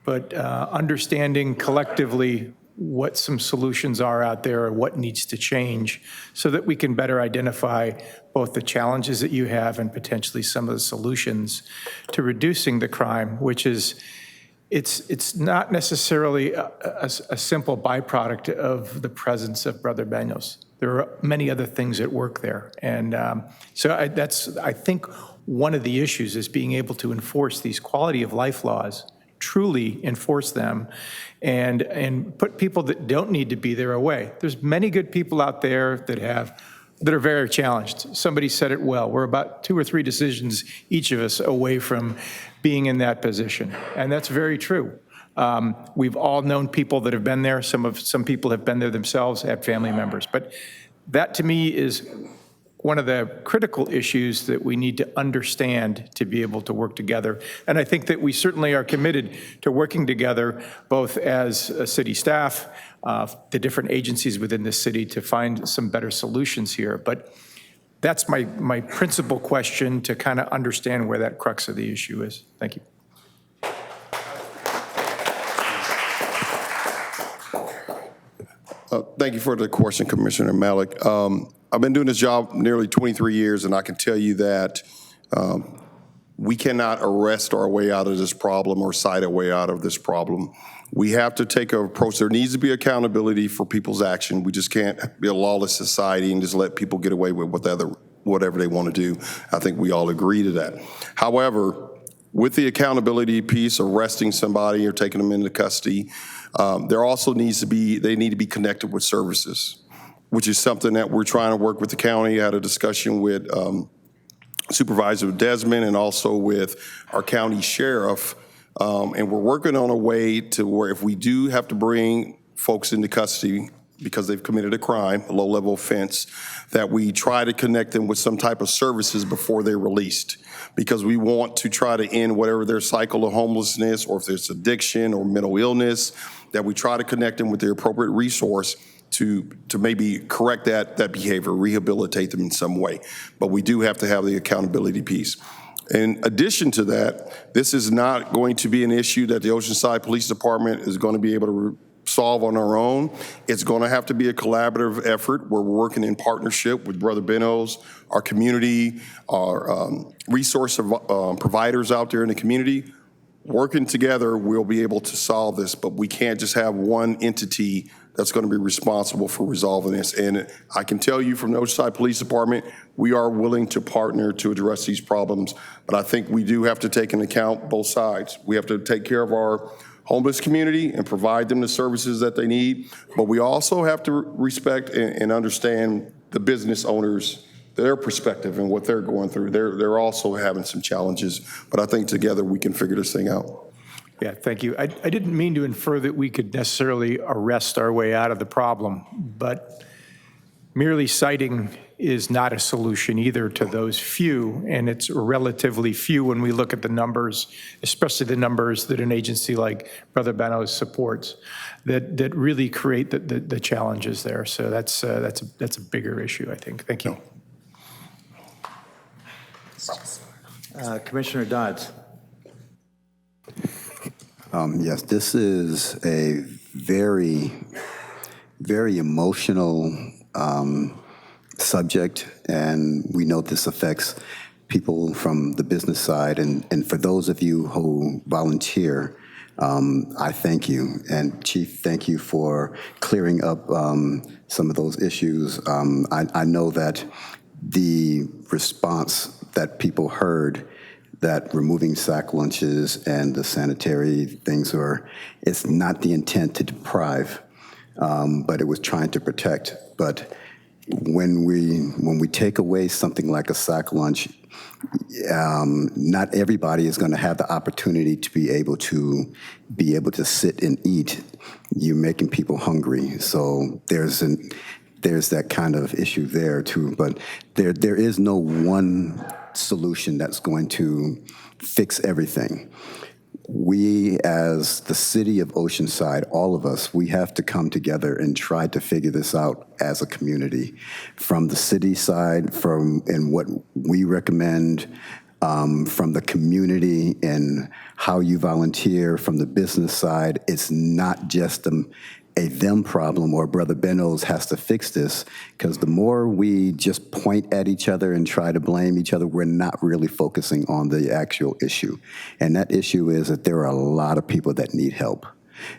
but understanding collectively what some solutions are out there or what needs to change so that we can better identify both the challenges that you have and potentially some of the solutions to reducing the crime, which is, it's not necessarily a simple byproduct of the presence of Brother Benos. There are many other things at work there. And so I think one of the issues is being able to enforce these quality of life laws, truly enforce them, and put people that don't need to be there away. There's many good people out there that are very challenged. Somebody said it well. We're about 2 or 3 decisions, each of us, away from being in that position. And that's very true. We've all known people that have been there. Some people have been there themselves, have family members. But that, to me, is one of the critical issues that we need to understand to be able to work together. And I think that we certainly are committed to working together, both as a city staff, the different agencies within the city, to find some better solutions here. But that's my principal question, to kind of understand where that crux of the issue is. Thank you. Thank you for the question, Commissioner Malik. I've been doing this job nearly 23 years, and I can tell you that we cannot arrest our way out of this problem or cite our way out of this problem. We have to take an approach. There needs to be accountability for people's action. We just can't be a lawless society and just let people get away with whatever they want to do. I think we all agree to that. However, with the accountability piece, arresting somebody or taking them into custody, there also needs to be, they need to be connected with services, which is something that we're trying to work with the county. I had a discussion with Supervisor Desmond and also with our county sheriff, and we're working on a way to where if we do have to bring folks into custody because they've committed a crime, a low-level offense, that we try to connect them with some type of services before they're released, because we want to try to end whatever their cycle of homelessness, or if it's addiction or mental illness, that we try to connect them with the appropriate resource to maybe correct that behavior, rehabilitate them in some way. But we do have to have the accountability piece. In addition to that, this is not going to be an issue that the Oceanside Police Department is going to be able to solve on our own. It's going to have to be a collaborative effort where we're working in partnership with Brother Benos, our community, our resource providers out there in the community. Working together, we'll be able to solve this, but we can't just have one entity that's going to be responsible for resolving this. And I can tell you from the Oceanside Police Department, we are willing to partner to address these problems, but I think we do have to take into account both sides. We have to take care of our homeless community and provide them the services that they need, but we also have to respect and understand the business owners, their perspective and what they're going through. They're also having some challenges, but I think together we can figure this thing out. Yeah, thank you. I didn't mean to infer that we could necessarily arrest our way out of the problem, but merely citing is not a solution either to those few, and it's relatively few when we look at the numbers, especially the numbers that an agency like Brother Benos supports, that really create the challenges there. So that's a bigger issue, I think. Thank you. Commissioner Dodds. Yes, this is a very, very emotional subject, and we know this affects people from the business side. And for those of you who volunteer, I thank you. And Chief, thank you for clearing up some of those issues. I know that the response that people heard, that removing sack lunches and the sanitary things it's not the intent to deprive, but it was trying to protect. But when we take away something like a sack lunch, not everybody is going to have the opportunity to be able to sit and eat. You're making people hungry, so there's that kind of issue there too. But there is no one solution that's going to fix everything. We, as the city of Oceanside, all of us, we have to come together and try to figure this out as a community. From the city side, and what we recommend, from the community and how you volunteer, from the business side, it's not just a them problem or Brother Benos has to fix this, because the more we just point at each other and try to blame each other, we're not really focusing on the actual issue. And that issue is that there are a lot of people that need help.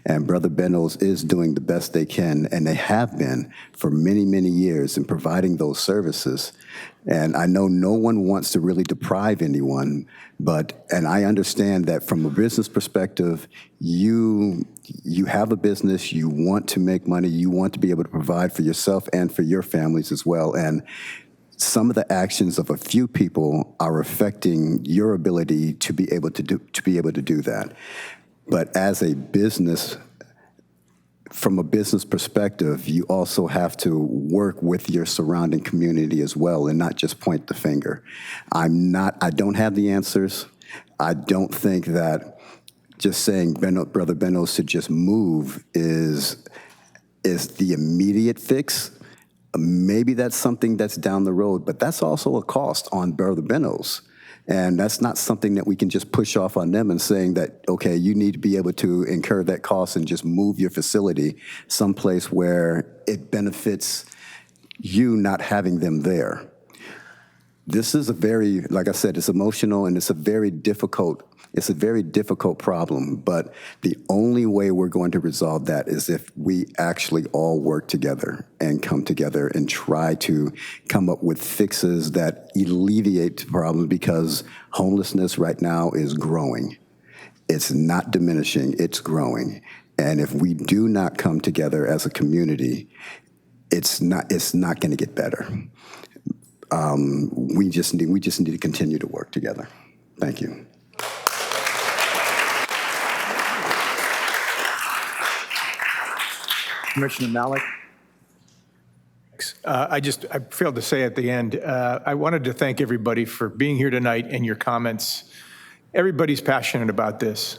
And Brother Benos is doing the best they can, and they have been for many, many years in providing those services. And I know no one wants to really deprive anyone, and I understand that from a business perspective, you have a business, you want to make money, you want to be able to provide for yourself and for your families as well. And some of the actions of a few people are affecting your ability to be able to do that. But as a business, from a business perspective, you also have to work with your surrounding community as well and not just point the finger. I don't have the answers. I don't think that just saying Brother Benos should just move is the immediate fix. Maybe that's something that's down the road, but that's also a cost on Brother Benos. And that's not something that we can just push off on them and saying that, okay, you need to be able to incur that cost and just move your facility someplace where it benefits you not having them there. This is like I said, it's emotional and it's a very difficult problem, but the only way we're going to resolve that is if we actually all work together and come together and try to come up with fixes that alleviate the problem, because homelessness right now is growing. It's not diminishing, it's growing. And if we do not come together as a community, it's not going to get better. We just need to continue to work together. Thank you. Commissioner Malik. I failed to say at the end, I wanted to thank everybody for being here tonight and your comments. Everybody's passionate about this.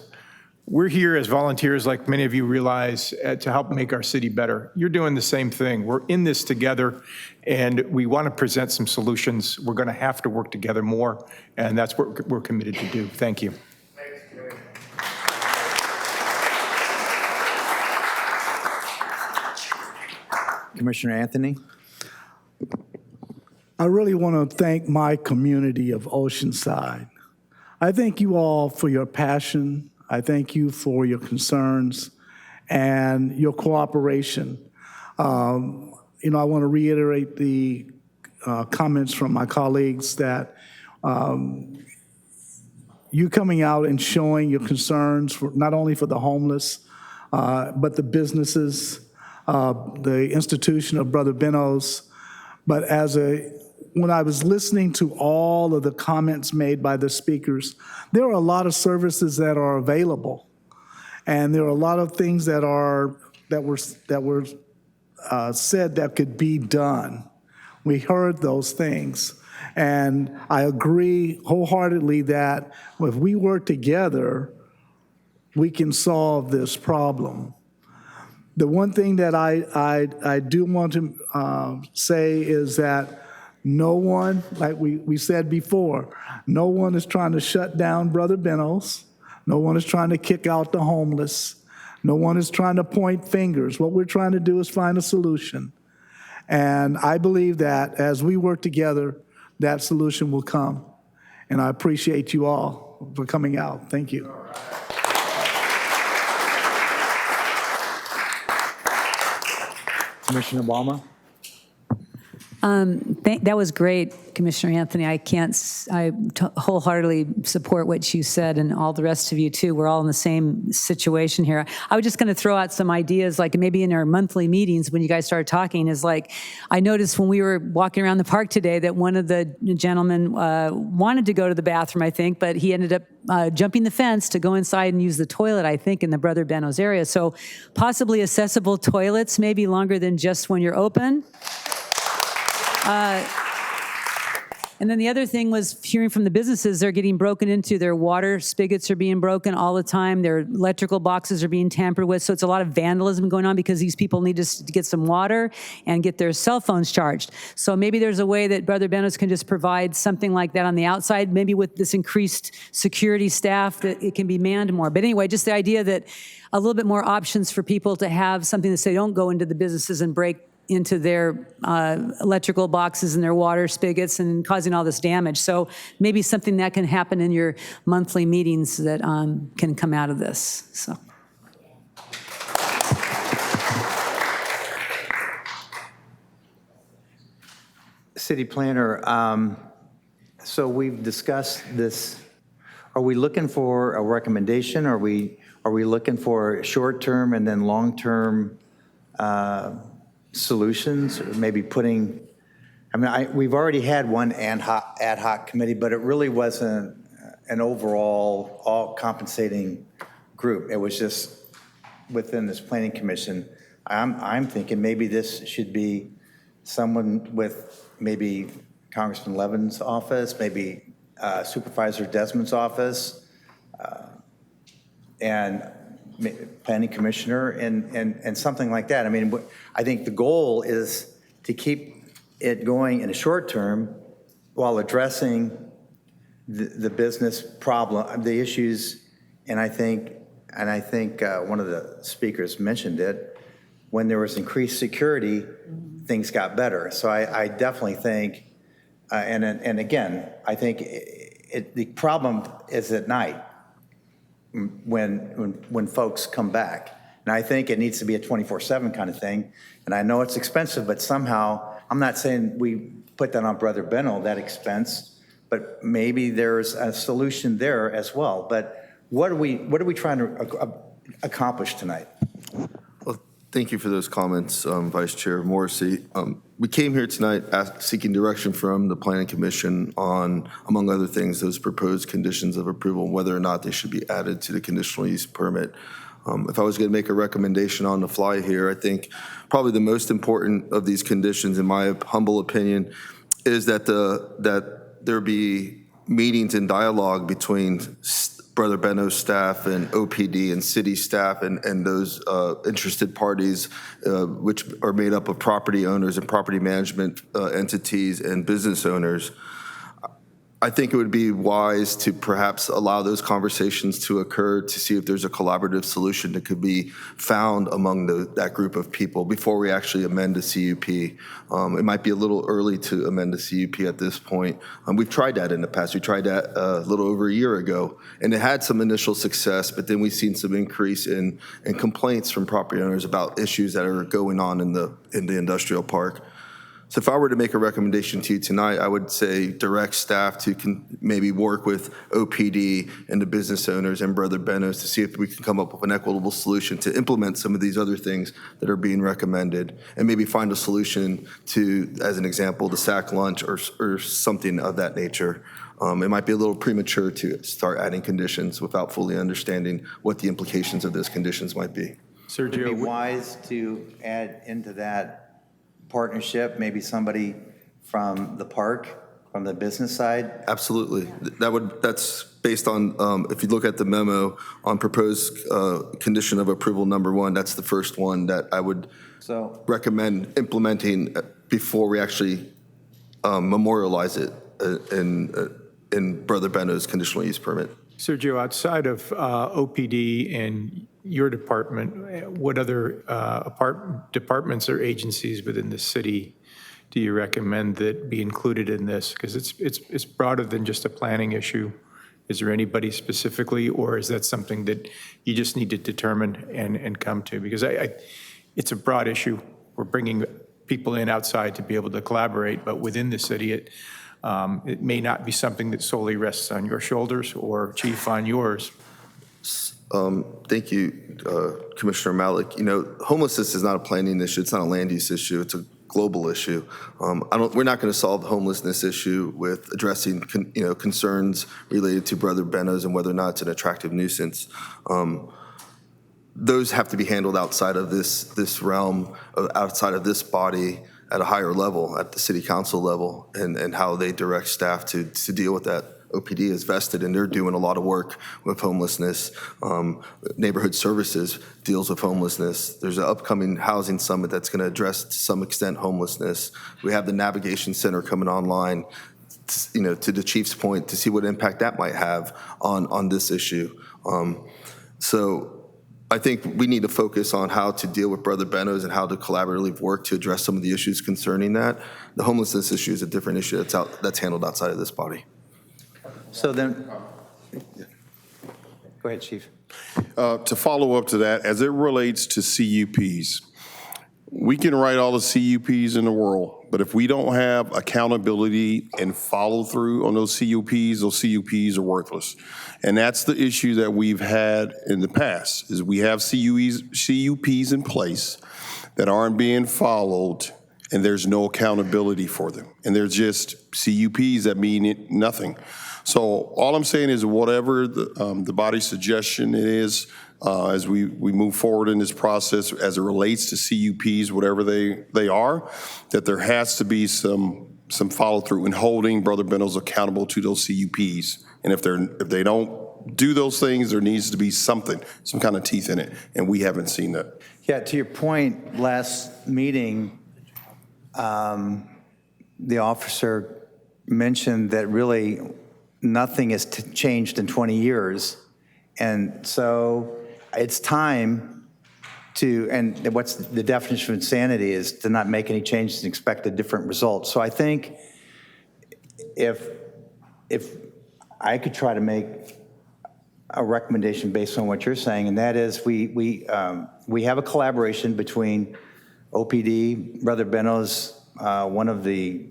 We're here as volunteers, like many of you realize, to help make our city better. You're doing the same thing. We're in this together, and we want to present some solutions. We're going to have to work together more, and that's what we're committed to do. Thank you. Commissioner Anthony. I really want to thank my community of Oceanside. I thank you all for your passion. I thank you for your concerns and your cooperation. I want to reiterate the comments from my colleagues that you coming out and showing your concerns for not only for the homeless, but the businesses, the institution of Brother Benos, but when I was listening to all of the comments made by the speakers, there are a lot of services that are available, and there are a lot of things that were said that could be done. We heard those things, and I agree wholeheartedly that if we work together, we can solve this problem. The one thing that I do want to say is that no one, like we said before, no one is trying to shut down Brother Benos. No one is trying to kick out the homeless. No one is trying to point fingers. What we're trying to do is find a solution. And I believe that as we work together, that solution will come. And I appreciate you all for coming out. Thank you. Commissioner Balma. That was great, Commissioner Anthony. I wholeheartedly support what you said, and all the rest of you too. We're all in the same situation here. I was just going to throw out some ideas, like maybe in our monthly meetings when you guys started talking, is like, I noticed when we were walking around the park today that one of the gentlemen wanted to go to the bathroom, I think, but he ended up jumping the fence to go inside and use the toilet, I think, in the Brother Benos area. So possibly accessible toilets, maybe longer than just when you're open. And then the other thing was hearing from the businesses, they're getting broken into. Their water spigots are being broken all the time. Their electrical boxes are being tampered with. So it's a lot of vandalism going on because these people need to get some water and get their cell phones charged. So maybe there's a way that Brother Benos can just provide something like that on the outside, maybe with this increased security staff, that it can be manned more. But anyway, just the idea that a little bit more options for people to have something that say don't go into the businesses and break into their electrical boxes and their water spigots and causing all this damage. So maybe something that can happen in your monthly meetings that can come out of this. So. City planner, so we've discussed this. Are we looking for a recommendation? Are we looking for short-term and then long-term solutions? Or maybe putting, we've already had one ad hoc committee, but it really wasn't an overall all compensating group. It was just within this planning commission. I'm thinking maybe this should be someone with maybe Congressman Levin's office, maybe Supervisor Desmond's office, and planning commissioner and something like that. I mean, I think the goal is to keep it going in the short term while addressing the business problem, the issues. And I think one of the speakers mentioned it, when there was increased security, things got better. So I definitely think, and again, I think the problem is at night, when folks come back. And I think it needs to be a 24/7 kind of thing. And I know it's expensive, but somehow, I'm not saying we put that on Brother Benno, that expense, but maybe there's a solution there as well. But what are we trying to accomplish tonight? Well, thank you for those comments, Vice Chair Morrissey. We came here tonight seeking direction from the Planning Commission on, among other things, those proposed conditions of approval, whether or not they should be added to the conditional use permit. If I was going to make a recommendation on the fly here, I think probably the most important of these conditions, in my humble opinion, is that there be meetings and dialogue between Brother Benos staff and OPD and city staff and those interested parties, which are made up of property owners and property management entities and business owners. I think it would be wise to perhaps allow those conversations to occur to see if there's a collaborative solution that could be found among that group of people before we actually amend the CUP. It might be a little early to amend the CUP at this point. We've tried that in the past. We tried that a little over a year ago, and it had some initial success, but then we've seen some increase in complaints from property owners about issues that are going on in the industrial park. So if I were to make a recommendation to you tonight, I would say direct staff to maybe work with OPD and the business owners and Brother Benos to see if we can come up with an equitable solution to implement some of these other things that are being recommended, and maybe find a solution to, as an example, the sack lunch or something of that nature. It might be a little premature to start adding conditions without fully understanding what the implications of those conditions might be. Would it be wise to add into that partnership, maybe somebody from the park, from the business side? Absolutely. That's based on, if you look at the memo on proposed condition of approval number 1, that's the first one that I would recommend implementing before we actually memorialize it in Brother Benos' conditional use permit. Sergio, outside of OPD and your department, what other departments or agencies within the city do you recommend that be included in this? Because it's broader than just a planning issue. Is there anybody specifically, or is that something that you just need to determine and come to? Because it's a broad issue. We're bringing people in outside to be able to collaborate, but within the city, it may not be something that solely rests on your shoulders or, Chief, on yours. Thank you, Commissioner Malik. You know, homelessness is not a planning issue. It's not a land use issue. It's a global issue. We're not going to solve the homelessness issue with addressing concerns related to Brother Benos and whether or not it's an attractive nuisance. Those have to be handled outside of this realm, outside of this body, at a higher level, at the city council level, and how they direct staff to deal with that. OPD is vested, and they're doing a lot of work with homelessness. Neighborhood Services deals with homelessness. There's an upcoming housing summit that's going to address to some extent homelessness. We have the Navigation Center coming online, to the chief's point, to see what impact that might have on this issue. So I think we need to focus on how to deal with Brother Benos and how to collaboratively work to address some of the issues concerning that. The homelessness issue is a different issue that's handled outside of this body. So then, go ahead, Chief. To follow up to that, as it relates to CUPs, we can write all the CUPs in the world, but if we don't have accountability and follow through on those CUPs are worthless. And that's the issue that we've had in the past, is we have CUPs in place that aren't being followed, and there's no accountability for them. And they're just CUPs that mean nothing. So all I'm saying is whatever the body's suggestion is, as we move forward in this process as it relates to CUPs, whatever they are, that there has to be some follow through in holding Brother Benos accountable to those CUPs. And if they don't do those things, there needs to be some kind of teeth in it, and we haven't seen that. Yeah, to your point, last meeting, the officer mentioned that really nothing has changed in 20 years. And so it's time to, and what's the definition of insanity is to not make any changes and expect a different result. So I think if I could try to make a recommendation based on what you're saying, and that is we have a collaboration between OPD, Brother Benos, one of the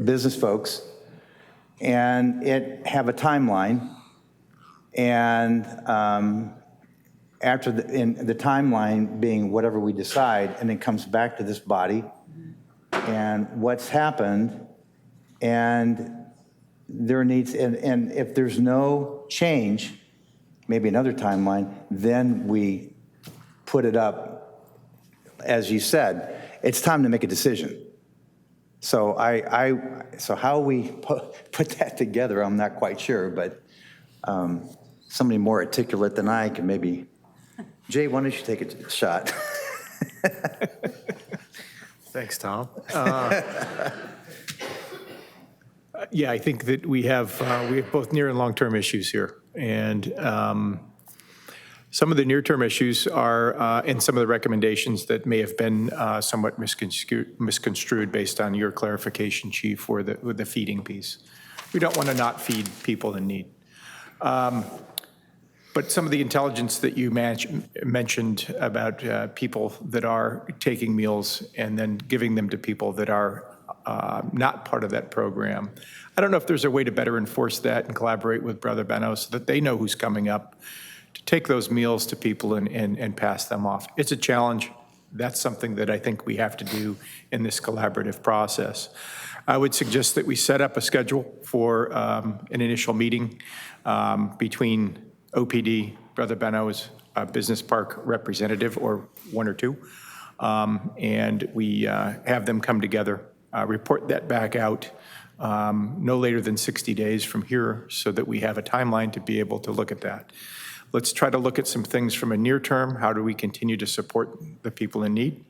business folks, and it have a timeline, and after the timeline being whatever we decide, and then comes back to this body and what's happened, and there needs, and if there's no change, maybe another timeline, then we put it up, as you said, it's time to make a decision. So so how we put that together, I'm not quite sure, but somebody more articulate than I can maybe. Jay, why don't you take a shot? Thanks, Tom. Yeah, I think that we have both near and long-term issues here, and some of the near-term issues are, and some of the recommendations that may have been somewhat misconstrued based on your clarification, Chief, with the feeding piece. We don't want to not feed people in need. But some of the intelligence that you mentioned about people that are taking meals and then giving them to people that are not part of that program. I don't know if there's a way to better enforce that and collaborate with Brother Benos so that they know who's coming up to take those meals to people and pass them off. It's a challenge. That's something that I think we have to do in this collaborative process. I would suggest that we set up a schedule for an initial meeting between OPD, Brother Benos, Business Park representative, or one or two, and we have them come together, report that back out no later than 60 days from here so that we have a timeline to be able to look at that. Let's try to look at some things from a near term. How do we continue to support the people in need?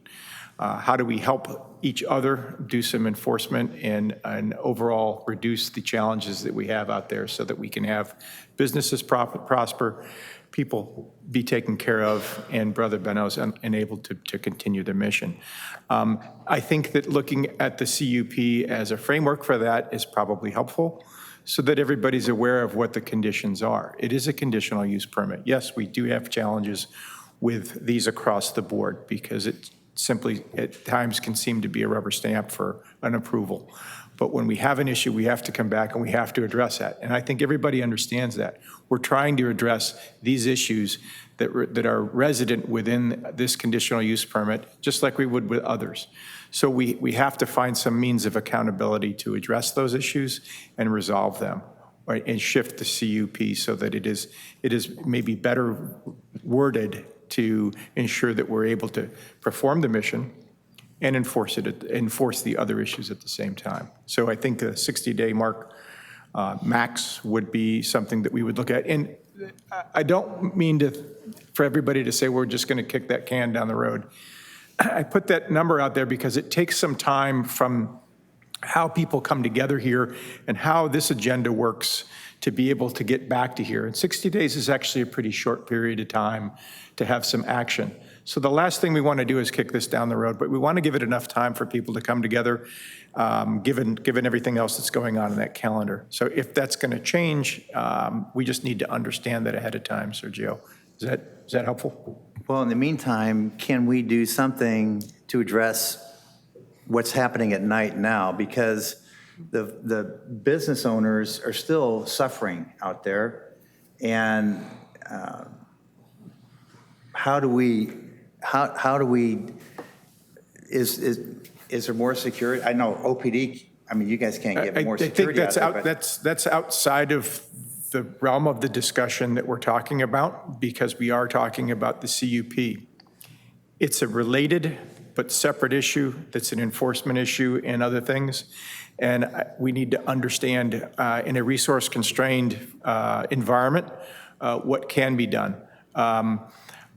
How do we help each other do some enforcement and overall reduce the challenges that we have out there so that we can have businesses prosper, people be taken care of, and Brother Benos enabled to continue their mission. I think that looking at the CUP as a framework for that is probably helpful so that everybody's aware of what the conditions are. It is a conditional use permit. Yes, we do have challenges with these across the board because it simply at times can seem to be a rubber stamp for an approval. But when we have an issue, we have to come back and we have to address that. And I think everybody understands that. We're trying to address these issues that are resident within this conditional use permit, just like we would with others. So we have to find some means of accountability to address those issues and resolve them, right, and shift the CUP so that it is maybe better worded to ensure that we're able to perform the mission and enforce the other issues at the same time. So I think the 60-day mark max would be something that we would look at. And I don't mean for everybody to say we're just going to kick that can down the road. I put that number out there because it takes some time from how people come together here and how this agenda works to be able to get back to here. And 60 days is actually a pretty short period of time to have some action. So the last thing we want to do is kick this down the road, but we want to give it enough time for people to come together, given everything else that's going on in that calendar. So if that's going to change, we just need to understand that ahead of time, Sergio. Is that helpful? Well, in the meantime, can we do something to address what's happening at night now? Because the business owners are still suffering out there. And how do we, is there more security? I know OPD, I mean, you guys can't get more security I think out there, that's outside of the realm of the discussion that we're talking about, because we are talking about the CUP. It's a related but separate issue that's an enforcement issue and other things. And we need to understand in a resource-constrained environment what can be done.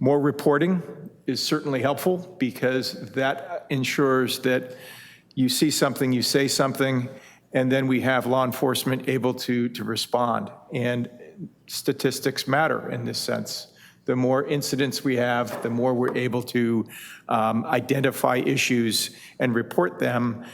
More reporting is certainly helpful because that ensures that you see something, you say something, and then we have law enforcement able to respond. And statistics matter in this sense. The more incidents we have, the more we're able to identify issues and report them.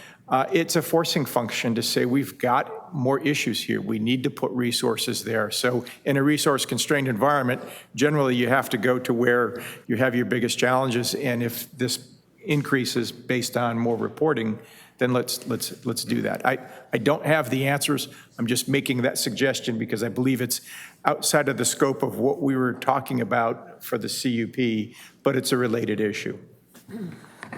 It's a forcing function to say we've got more issues here. We need to put resources there. So in a resource-constrained environment, generally you have to go to where you have your biggest challenges. And if this increases based on more reporting, then let's do that. I don't have the answers. I'm just making that suggestion because I believe it's outside of the scope of what we were talking about for the CUP, but it's a related issue.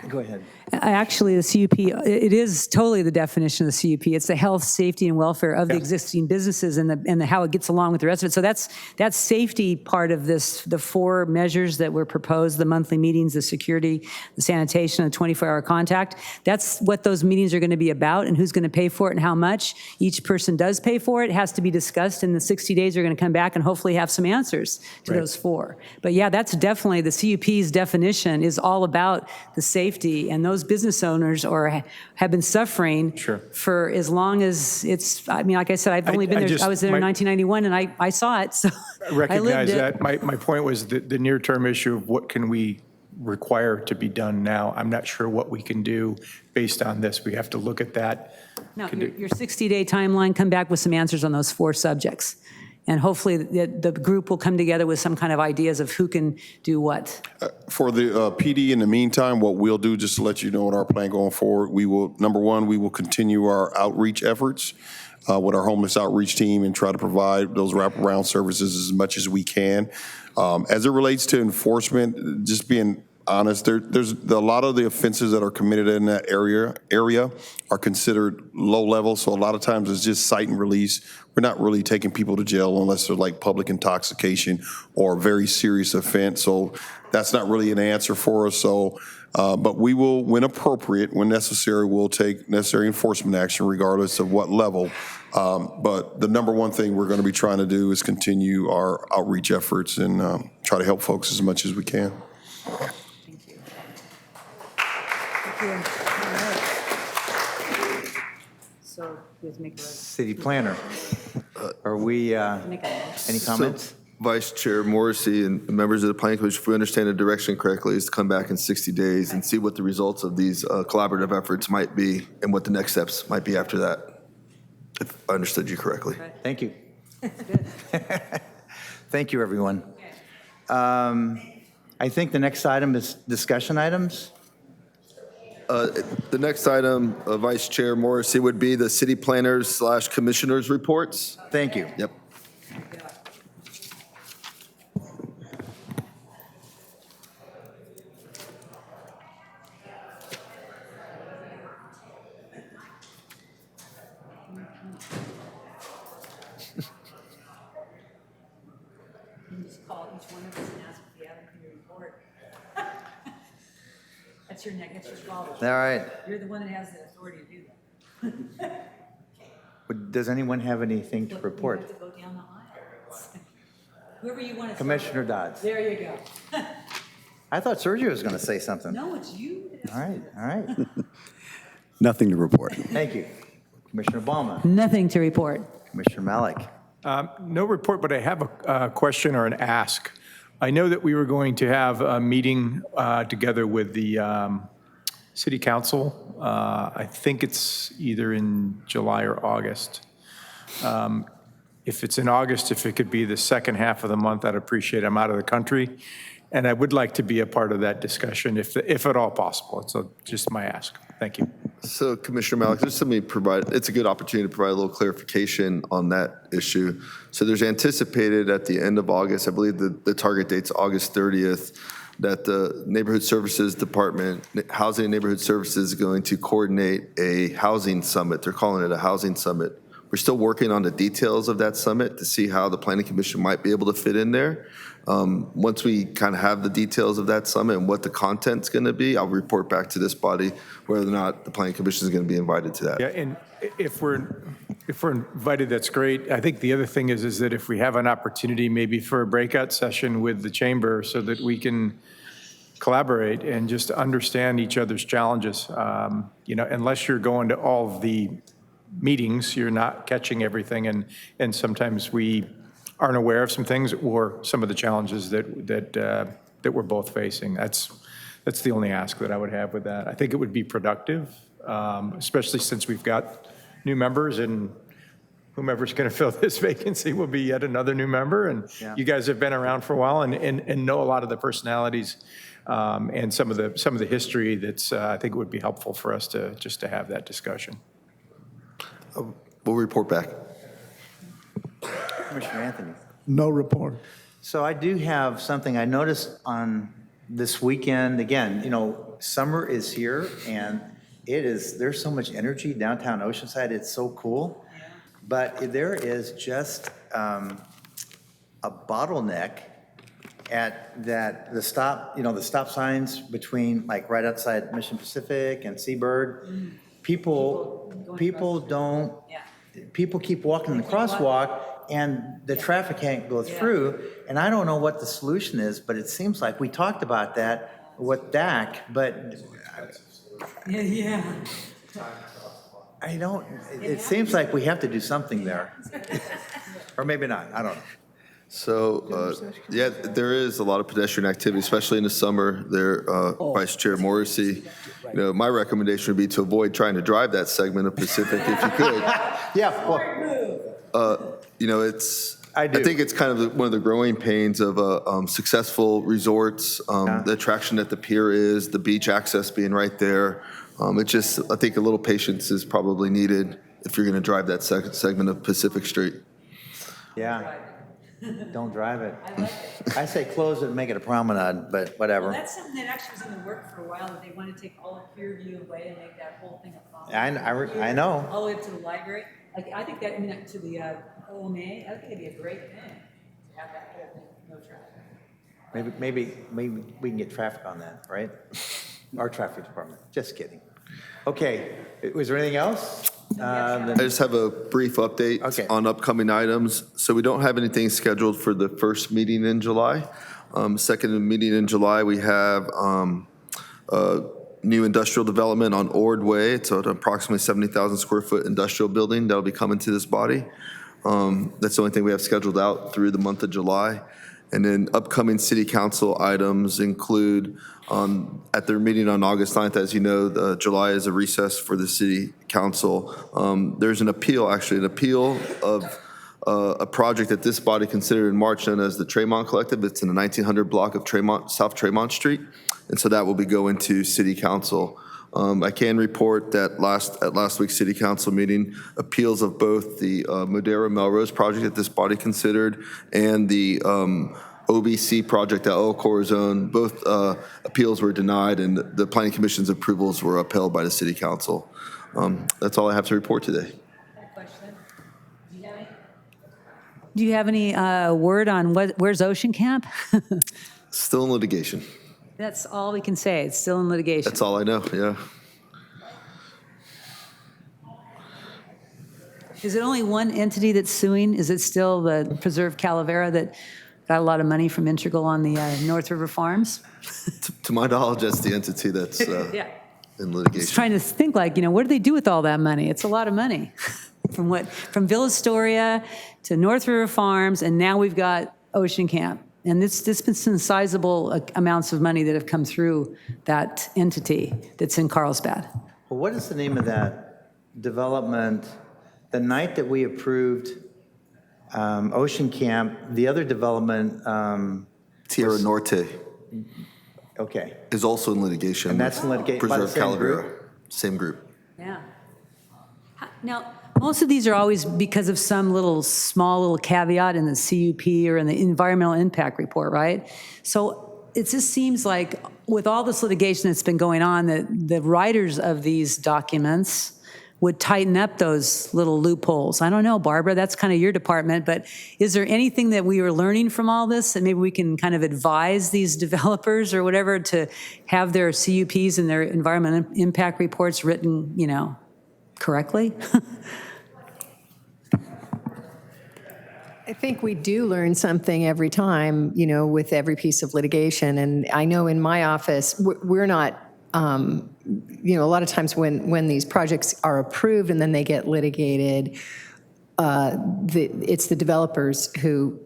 Go ahead. Actually, the CUP, it is totally the definition of the CUP. It's the health, safety, and welfare of the existing businesses and how it gets along with the rest of it. So that's safety part of this, the 4 measures that were proposed, the monthly meetings, the security, the sanitation, the 24-hour contact. That's what those meetings are going to be about and who's going to pay for it and how much. Each person does pay for it. It has to be discussed in the 60 days. We're going to come back and hopefully have some answers to those 4. But yeah, that's definitely, the CUP's definition is all about the safety, and those business owners have been suffering for as long as it's, I mean, like I said, I've only been there, I was there in 1991 and I saw it, so I recognize I lived that. My point was the near-term issue of what can we require to be done now. I'm not sure what we can do based on this. We have to look at that. No, your 60-day timeline, come back with some answers on those 4 subjects. And hopefully the group will come together with some kind of ideas of who can do what. For the PD, in the meantime, what we'll do, just to let you know what our plan going forward, we will, number one, we will continue our outreach efforts with our homeless outreach team and try to provide those wraparound services as much as we can. As it relates to enforcement, just being honest, there's a lot of the offenses that are committed in that area are considered low level. So a lot of times it's just cite and release. We're not really taking people to jail unless they're like public intoxication or very serious offense. So that's not really an answer for us. So, but we will, when appropriate, when necessary, we'll take necessary enforcement action regardless of what level. But the number one thing we're going to be trying to do is continue our outreach efforts and try to help folks as much as we can. So, City planner, are we, any comments? So, Vice Chair Morrissey and members of the Planning Commission, if we understand the direction correctly, is to come back in 60 days and see what the results of these collaborative efforts might be and what the next steps might be after that, if I understood you correctly. Thank you. Thank you, everyone. I think the next item is discussion items. The next item, Vice Chair Morrissey, would be the city planners / commissioners reports. Thank you. Yep. your neck, that's your problem. All right. You're the one that has the authority to do that. Does anyone have anything to report? You have to go down the aisle. Whoever you want to. Commissioner Dodds. There you go. I thought Sergio was going to say something. No, it's you. All right, all right. Nothing to report. Thank you. Commissioner Ballman. Nothing to report. Commissioner Malik. No report, but I have a question or an ask. I know that we were going to have a meeting together with the city council. I think it's either in July or August. If it's in August, if it could be the second half of the month, I'd appreciate it. I'm out of the country, and I would like to be a part of that discussion if at all possible. It's just my ask. Thank you. So Commissioner Malik, just let me provide, it's a good opportunity to provide a little clarification on that issue. So there's anticipated at the end of August, I believe the target date's August 30th, that the Neighborhood Services Department, Housing and Neighborhood Services is going to coordinate a housing summit. They're calling it a housing summit. We're still working on the details of that summit to see how the Planning Commission might be able to fit in there. Once we kind of have the details of that summit and what the content's going to be, I'll report back to this body whether or not the Planning Commission is going to be invited to that. Yeah, and if we're invited, that's great. I think the other thing is that if we have an opportunity maybe for a breakout session with the chamber so that we can collaborate and just understand each other's challenges. Unless you're going to all of the meetings, you're not catching everything, and sometimes we aren't aware of some things or some of the challenges that we're both facing. That's the only ask that I would have with that. I think it would be productive, especially since we've got new members, and whomever's going to fill this vacancy will be yet another new member. And you guys have been around for a while and know a lot of the personalities and some of the history that's I think it would be helpful for us to have that discussion. We'll report back. Commissioner Anthony. No report. So I do have something I noticed on this weekend. Again, summer is here, and there's so much energy downtown Oceanside. It's so cool. But there is just a bottleneck at the stop signs between, like, right outside Mission Pacific and Seabird. People keep walking the crosswalk, and the traffic can't go through. And I don't know what the solution is, but it seems like we talked about that with DAC, but it seems like we have to do something there. Or maybe not, I don't know. So, there is a lot of pedestrian activity, especially in the summer there, Vice Chair Morrissey. My recommendation would be to avoid trying to drive that segment of Pacific if you could. I think it's kind of one of the growing pains of successful resorts, the attraction that the pier is, the beach access being right there. I think a little patience is probably needed if you're going to drive that segment of Pacific Street. Yeah. Don't drive it. I say close it and make it a promenade, but whatever. Well, that's something that actually was in the work for a while, that they want to take all of Clearview away and make that whole thing a promenade. I know. All the way up to the library. I think that, to the OMA, I think it'd be a great thing to have that whole thing, no traffic. Maybe we can get traffic on that, right? Our traffic department. Just kidding. Okay, was there anything else? I just have a brief update on upcoming items. So we don't have anything scheduled for the first meeting in July. Second meeting in July, we have new industrial development on Ordway. It's an approximately 70,000 square foot industrial building that'll be coming to this body. That's the only thing we have scheduled out through the month of July. And then upcoming city council items include, at their meeting on August 9th, as you know, July is a recess for the city council. There's an appeal of a project that this body considered in March known as the Tremont Collective. It's in the 1900 block of South Tremont Street. And so that will be going to city council. I can report that at last week's city council meeting, appeals of both the Madera Melrose project that this body considered and the OBC project at El Corazon, both appeals were denied, and the Planning Commission's approvals were upheld by the city council. That's all I have to report today. Do you have any word on where's Ocean Camp? Still in litigation. That's all we can say. It's still in litigation. That's all I know, yeah. Is it only one entity that's suing? Is it still the Preserve Calavera that got a lot of money from Integral on the North River Farms? To my knowledge, that's the entity that's Yeah. in Just litigation. trying to think like, what do they do with all that money? It's a lot of money. From Villa Astoria to North River Farms, and now we've got Ocean Camp. And it's been some sizable amounts of money that have come through that entity that's in Carlsbad. Well, what is the name of that development? The night that we approved Ocean Camp, the other development. Tierra Norte Okay. is also in litigation. And that's in litigation by the Preserve same group? Calavera, same group. Yeah. Now, most of these are always because of some small little caveat in the CUP or in the environmental impact report, right? So it just seems like with all this litigation that's been going on, that the writers of these documents would tighten up those little loopholes. I don't know, Barbara, that's kind of your department, but is there anything that we are learning from all this that maybe we can kind of advise these developers or whatever to have their CUPs and their environmental impact reports written, correctly? I think we do learn something every time, with every piece of litigation. And I know in my office, we're not, a lot of times when these projects are approved and then they get litigated, it's the developers who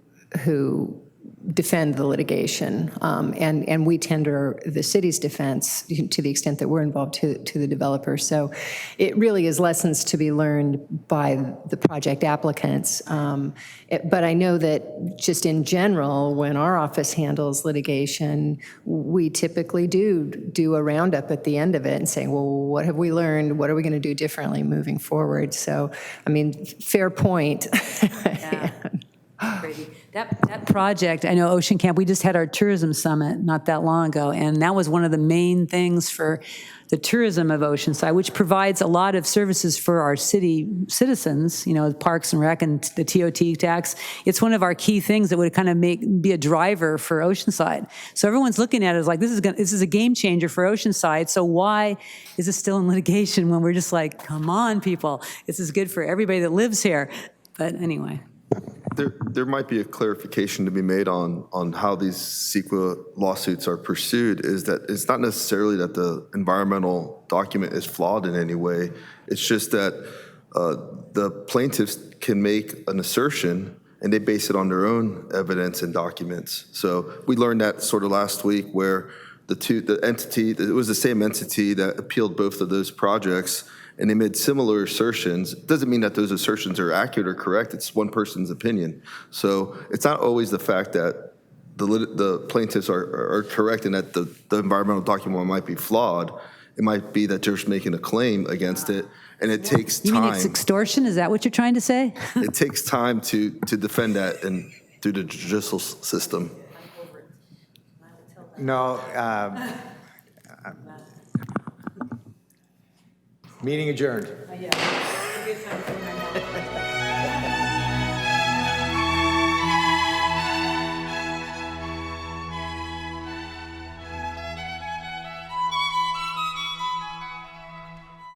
defend the litigation, and we tender the city's defense to the extent that we're involved to the developer. So it really is lessons to be learned by the project applicants. But I know that just in general, when our office handles litigation, we typically do a roundup at the end of it and say, well, what have we learned? What are we going to do differently moving forward? So, fair point. Yeah. Crazy. That project, I know Ocean Camp, we just had our tourism summit not that long ago, and that was one of the main things for the tourism of Oceanside, which provides a lot of services for our city citizens, Parks and Rec and the TOT tax. It's one of our key things that would kind of be a driver for Oceanside. So everyone's looking at it as like, this is a game changer for Oceanside, so why is it still in litigation when we're just like, come on, people, this is good for everybody that lives here. But anyway. There might be a clarification to be made on how these CEQA lawsuits are pursued, is that it's not necessarily that the environmental document is flawed in any way. It's just that the plaintiffs can make an assertion and they base it on their own evidence and documents. So we learned that sort of last week where it was the same entity that appealed both of those projects, and they made similar assertions. It doesn't mean that those assertions are accurate or correct. It's one person's opinion. So it's not always the fact that the plaintiffs are correct and that the environmental document might be flawed. It might be that they're just making a claim against it, and it takes time. You mean it's extortion? Is that what you're trying to say? It takes time to defend that and through the judicial system. No. Meeting adjourned.